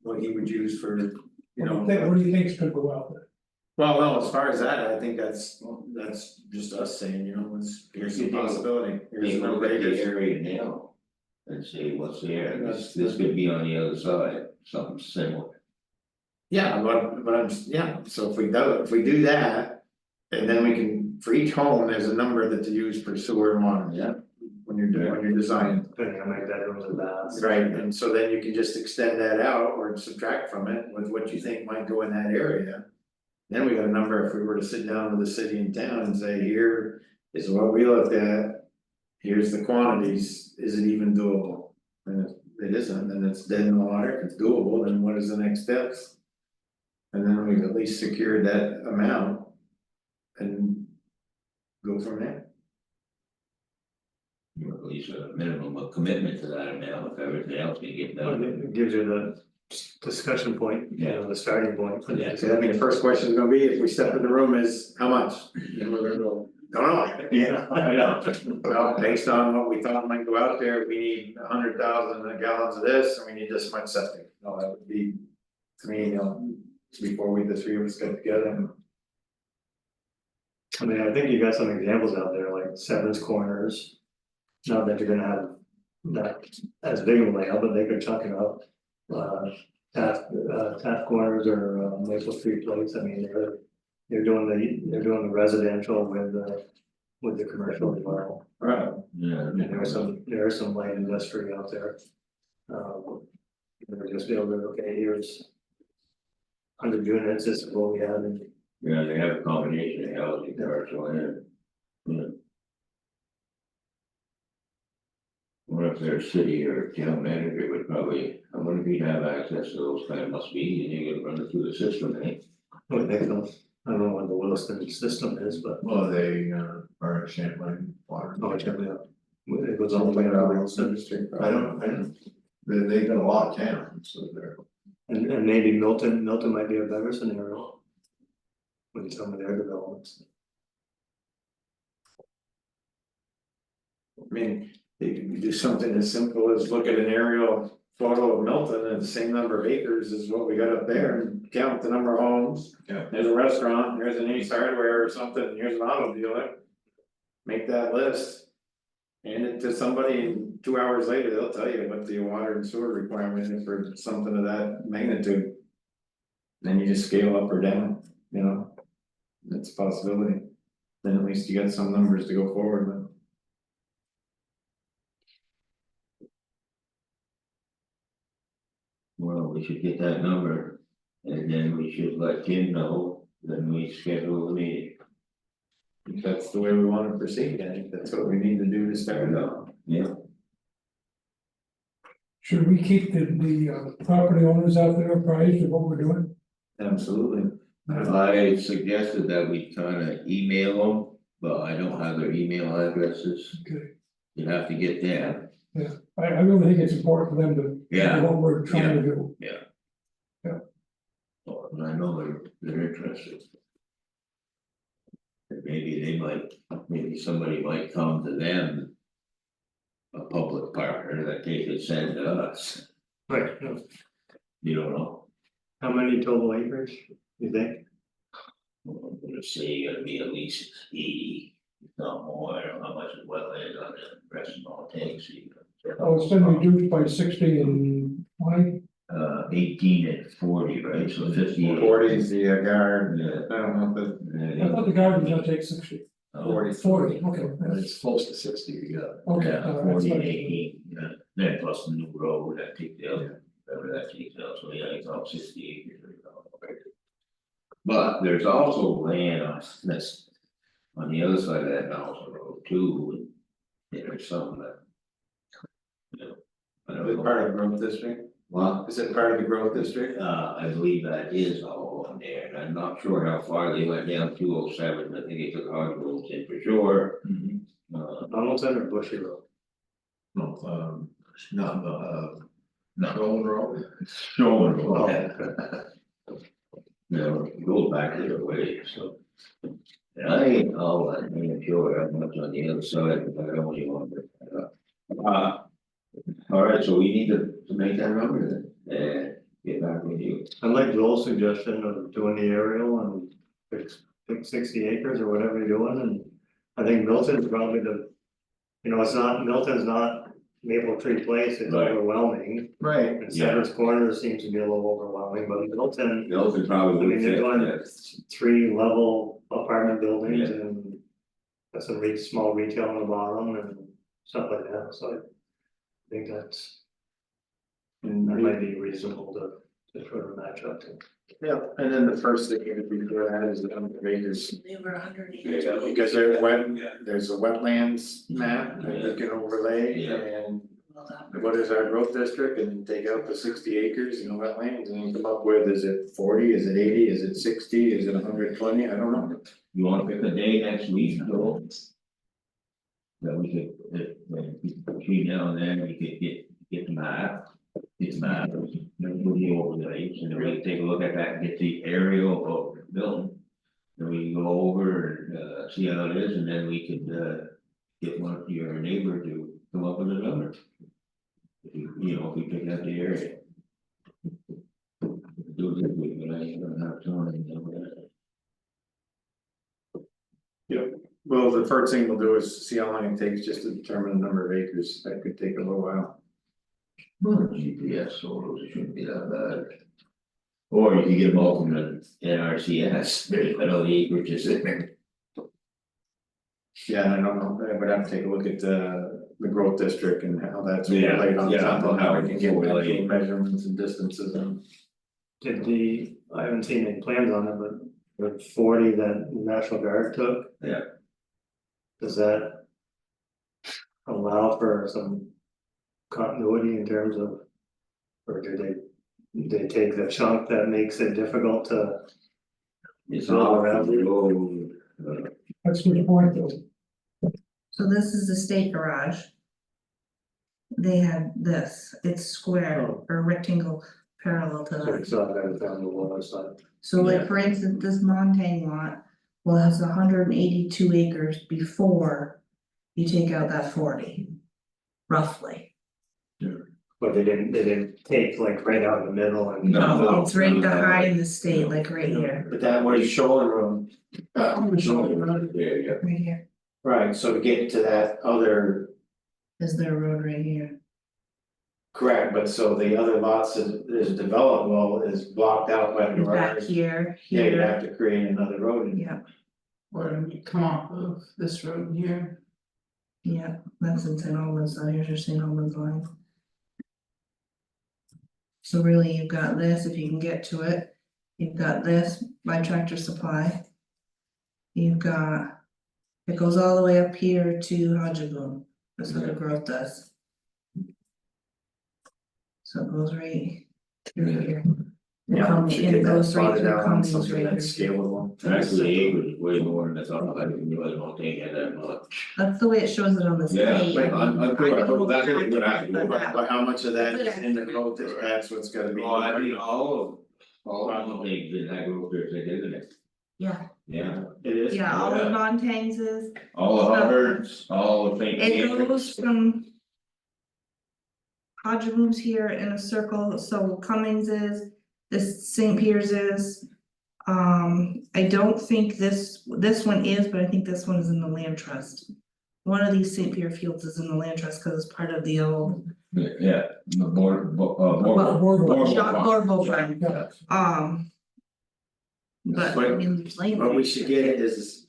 what he would use for, you know. What do you think could go out there? Well, no, as far as that, I think that's just us saying, you know, here's the possibility, here's they the look number at the acres. area now. And see what's there, this could be on the other side, something similar. Yeah, so if we do that, and then we can, for each home, there's a number that to use for sewer and water. Yeah. When you're designing. Depending on how many bedrooms and baths. Right, and so then you can just extend that out or subtract from it with what you think might go in that area. Then we got a number, if we were to sit down with the city and town and say, here is what we looked at. Here's the quantities, is it even doable? And if it isn't, then it's dead in the water, if it's doable, then what is the next steps? And then we've at least secured that amount. And go from there. Or at least a minimum of commitment to that amount, if everything else can get done. It gives you the discussion point, you know, the starting point. Yeah. So I mean, the first question is gonna be, if we step in the room, is how much? And we're gonna go, don't know. Yeah, I know. Well, based on what we thought might go out there, we need 100,000 gallons of this, and we need this much septic. No, that would be, to me, you know, before the three of us get together. I mean, I think you got some examples out there, like Seven's Corners. Not that you're gonna have that as big of a layout, but they could chunk it up. Taft Corners or Maple Street Place, I mean, they're doing the residential with the commercial as well. Right. Yeah. And there are some light industry out there. They're just be able to, okay, here's 100 units, this is what we have in. Yeah, they have a combination of housing, commercial and. Yeah. What if their city or town manager would probably, I wonder if he'd have access to those kind of must be, and you could run it through the system, eh? I don't know what the Williston system is, but. Well, they are in Champlain water. Oh, check it out. It goes all the way around Williston. I don't, they got a lot of towns, so they're. And maybe Milton might be a better scenario. With some of their developments. I mean, you can do something as simple as look at an aerial photo of Milton and the same number of acres is what we got up there and count the number of homes. Yeah. There's a restaurant, there's an Ace Hardware or something, here's an auto dealer. Make that list. Hand it to somebody and 2 hours later, they'll tell you what the water and sewer requirement is for something of that magnitude. Then you just scale up or down, you know, that's a possibility. Then at least you got some numbers to go forward with. Well, we should get that number, and then we should let Tim know, then we schedule the meeting. If that's the way we wanna proceed, I think that's what we need to do to start it out. Yeah. Should we keep the property owners out there apprised of what we're doing? Absolutely. I suggested that we kinda email them, but I don't have their email addresses. Okay. You have to get them, I really think it's important for them to Yeah, know what we're trying to do. and I know they're interested. And maybe somebody might come to them. A public partner that they could send to us, Right, yeah. you don't know, How many total acres, you think? I'm gonna say you gotta be at least 80, if not more, I don't know how much is wetland on the rest of all takes. Oh, it's been reduced by 60 and 20. 18 and 40, right, so 50. 40 is the guard, Yeah. I don't know if I thought the guy was gonna take 60. 40, okay. It's close to 60, you got. Okay. Yeah, that's 40 and fine. 18, yeah, then plus the new road that takes the other, whatever that takes out, so yeah, it's all 60 acres. But there's also land that's on the other side of that mountain road too, and there's something that. You know, I Is don't it know. part of the growth district? Well, Is it part of the growth district? I believe that is all on there, and I'm not sure how far they went down 207, I think they took hard roads in for sure. Donaldson or Bushy Road? No, Shoal Road. Shoal Road, yeah. No, it goes back the other way, so. And I ain't sure how much on the other side, but I only want to. All right, so we need to make that number then, and get back with you. I like Joel's suggestion of doing the aerial and pick 60 acres or whatever you're doing, and I think Milton's probably Milton's not Maple Tree Place, it's Right. overwhelming. Right. And Sever's Corner seems to be a little overwhelming, but Milton, Milton I probably mean, would they're fit doing that. 3-level apartment buildings Yeah. and. Got some small retail on the bottom and stuff like that, so I think that might be reasonable to sort of match up to. Yeah, and then the first thing you would be doing that is the number of acres. They were 180. Because there's a wetlands map that you can overlay Yeah. and. What is our growth district and then take out the 60 acres in the wetlands and come up with, is it 40, is it 80, is it 60, is it 120, I don't know. You wanna pick a day next week, Joel? That we could, between now and then, we could get the map. Get the map, with the overlays, and then we can take a look at that and get the aerial of the building. Then we can go over and see how it is, and then we could get one of your neighbor to come up with a number. If if we pick out the area. Do it this week, but I ain't gonna have time, Well, the first thing we'll do is see how long it takes just to determine the number of acres, that could take a little while. Well, GPS photos, it shouldn't be that bad. Or you can get them all from the NRCS, there's another acreage is in there. Yeah, I don't know, I would have to take a look at the growth district and how that's Yeah, overlaid on yeah, top of how we can get overlay. actual measurements and distances and. I haven't seen any plans on it, but the 40 that National Guard took. Yeah. Does that allow for some continuity in terms of, or do they take the chunk that makes it difficult to? It's build all around around it? the road. That's the point though. So this is the state garage. They have this, it's square or rectangle parallel to So that. it's not that down the water side. So like, for instance, this Montaigne lot was 182 acres before you take out that 40, roughly. But they didn't take like right out in the middle and. No. It's right behind in the state, like right here, But that was shoreline road. There, yeah. right here, Right, so to get to that other, is their road right here. correct, but so the other lots is developable is blocked out by the It's back garage. here, Yeah, you'd here, have to create another road. yeah, Or you come off of this road here. yeah, that's in St. Albans, so here's your St. Albans line. So really, you've got this, if you can get to it, you've got this by Tractor Supply. You've got, it goes all the way up here to Hodgevoon, that's what the growth does. So it goes right through here. The Yeah, county- should and it get that goes right plotted through out on counties something right that's here. scalable. Actually, acres is way more than I thought, I didn't realize it won't take it that much. That's the way it shows it on this Yeah, page. but I'm pretty sure that's what we're But doing. But how much of that But is in the growth, that's what's gotta be. Well, I mean, all of things in that group, isn't it? Yeah, Yeah, It is. yeah, all of Montague's is, all the Hubbards, all the things. it goes from. Hodge moves here in a circle, so Cummings is, this St. Piers is. I don't think this one is, but I think this one is in the land trust. One of these St. Pierre fields is in the land trust because it's part of the old. Yeah, the board, Shop Borbo Farm. Yeah. But But- I mean, there's land. What we should get is.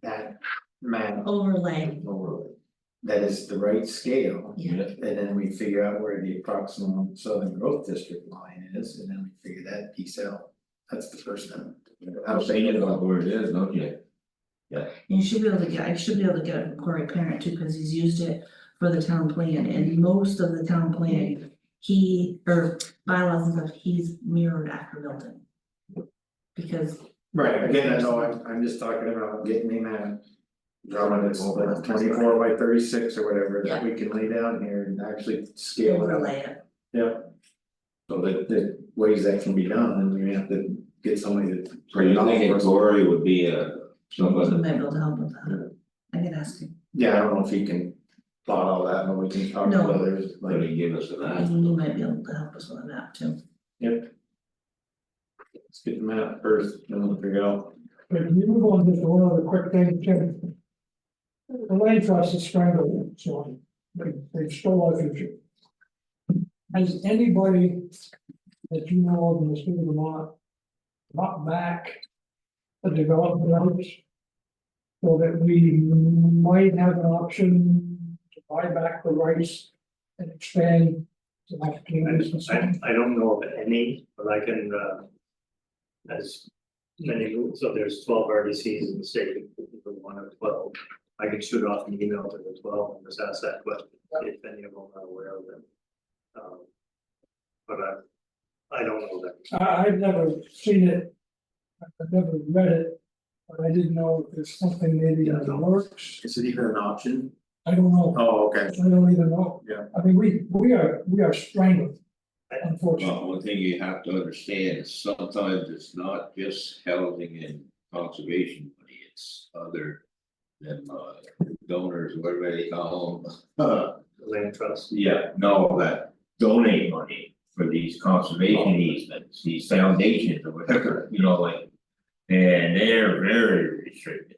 That map Overlay, that is the right scale. yeah, And then we figure out where the approximate southern growth district line is, and then we figure that piece out. That's the first thing. I'm saying it about where it is, don't you? you should be able to get, I should be able to get it from Corey Parent too, cause he's used it for the town plan, and most of the town plan. He, or bylaws and stuff, he's mirrored after Milton. Because, Right, again, I know, I'm just talking about getting the map. Drawing it over 24 by 36 or whatever that we can lay down here and actually scale it out. overlay it. Yeah. So that the ways that can be done, and we have to get somebody to. So you think Cory would be He somebody? might be able to help with that. I can ask him, Yeah, I don't know if he can plot all that, but we can talk to No. others, Let like, me give us a map. he might be able to help us with that too. yep. Let's get the map first, then we'll figure out. But can you move on just one other quick thing, Tim? The land trust is strangled, so they stole our future. Has anybody that you know of in the state of Vermont bought back the development rights? So that we might have an option to buy back the rights and expand the opportunities and so on? I don't know of any, but I can, as many, so there's 12 RDCs in the state, for 1 or 12. I can shoot off an email to the 12 and just ask that question, if any of them are aware of them. But I don't know that. I've never seen it, I've never read it, but I didn't know if there's something maybe in the works, Is it even an option? I don't know. Oh, okay. I don't even know. Yeah. I mean, we are strangled, unfortunately. Well, one thing you have to understand is sometimes it's not just housing and conservation money, it's other than donors, whatever they call them. Land trust. Yeah, no, that donate money for these conservation easements, these foundations or whatever, you know, like. And they're very restricted.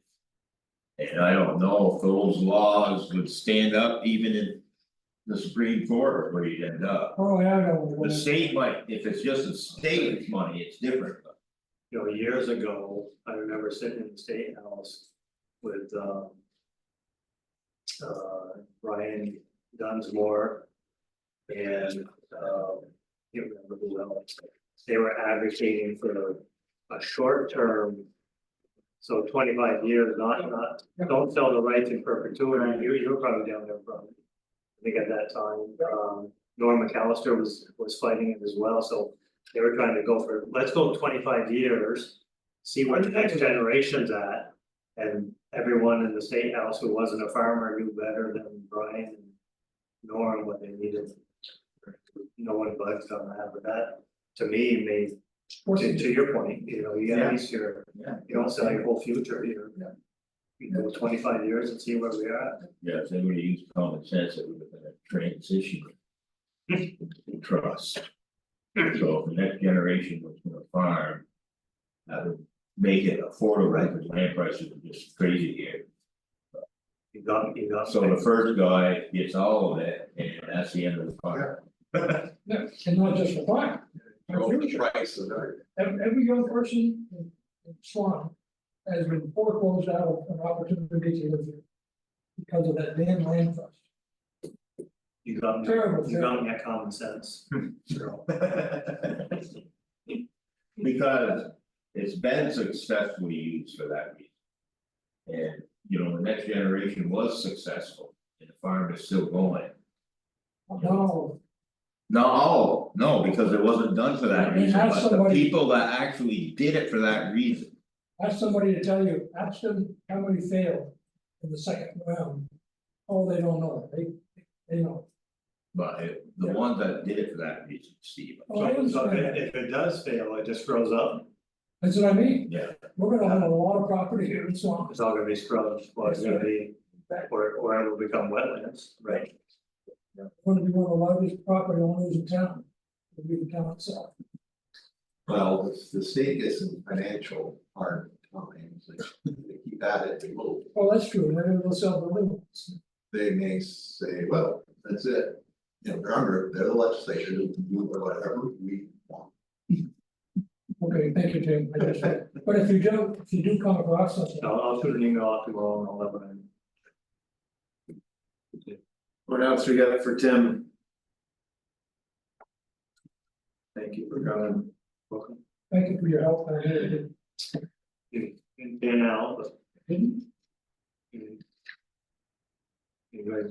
And I don't know if those laws would stand up even in the Supreme Court where you'd end up. Oh, yeah, I know. The state might, if it's just a state money, it's different, but You know, years ago, I remember sitting in the state house with Brian Dunsmore. And you remember who else, they were advocating for a short term. So 25 years, not, don't sell the rights in perpetuity, you were probably down there probably. I think at that time, Norm McAllister was fighting it as well, so they were trying to go for, let's go 25 years. See where the next generation's at, and everyone in the state house who wasn't a farmer knew better than Brian and Norm what they needed. No one budged on that, but that, to me, made, to your point, you know, you gotta use your, you don't sell your whole future, you go 25 years and see where we are at. yeah, if they would have used common sense, it would have been a transition. To trust. So if the next generation was gonna farm. That would make it affordable, because land prices are just crazy here. You got. So the first guy gets all of it, and that's the end of the farm. Yeah, and not just the farm. Our future. Every young person in Swan has been foreclosed out of an opportunity to live here. Because of that damn land trust. You got, Terrible, you got that common sense. So, Because it's been successfully used for that reason. And, you know, the next generation was successful, and the farm is still going. No, No, because it wasn't done for that I mean, reason, ask but the somebody- people that actually did it for that reason. Ask somebody to tell you, ask them how many failed in the second round. Oh, they don't know, they know. But the ones that did it for that reason, Steve. Oh, I So understand that. if it does fail, it just grows up, That's what I mean. Yeah. We're gonna have a lot of property here in Swanton. it's all gonna be scrubbed, or it's gonna be, or it will become wetlands, right? We're gonna be one of the largest property owners in town. It'll be the town itself. Well, the state gets in financial hard times, they keep at it, they will, Oh, that's true, they're gonna go sell the little ones. they may say, well, that's it. You know, they're under, they're the legislature, who can do whatever we want. Okay, thank you, Tim, I just, but if you do come across something, I'll shoot an email out tomorrow and I'll let them know. What else we got for Tim? Thank you for coming. Welcome. thank you for your help, I really did. In and out, but. You guys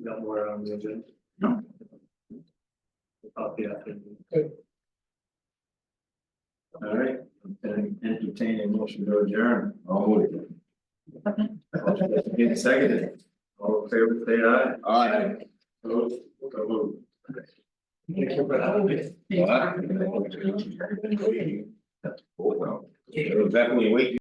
got more on the agenda? No. Yeah. All right, and entertain a motion to adjourn. I'll move it. Get seconded. All in favor, say aye. Alright. Opposed? So moved. Thank you for having me. Well, definitely wait.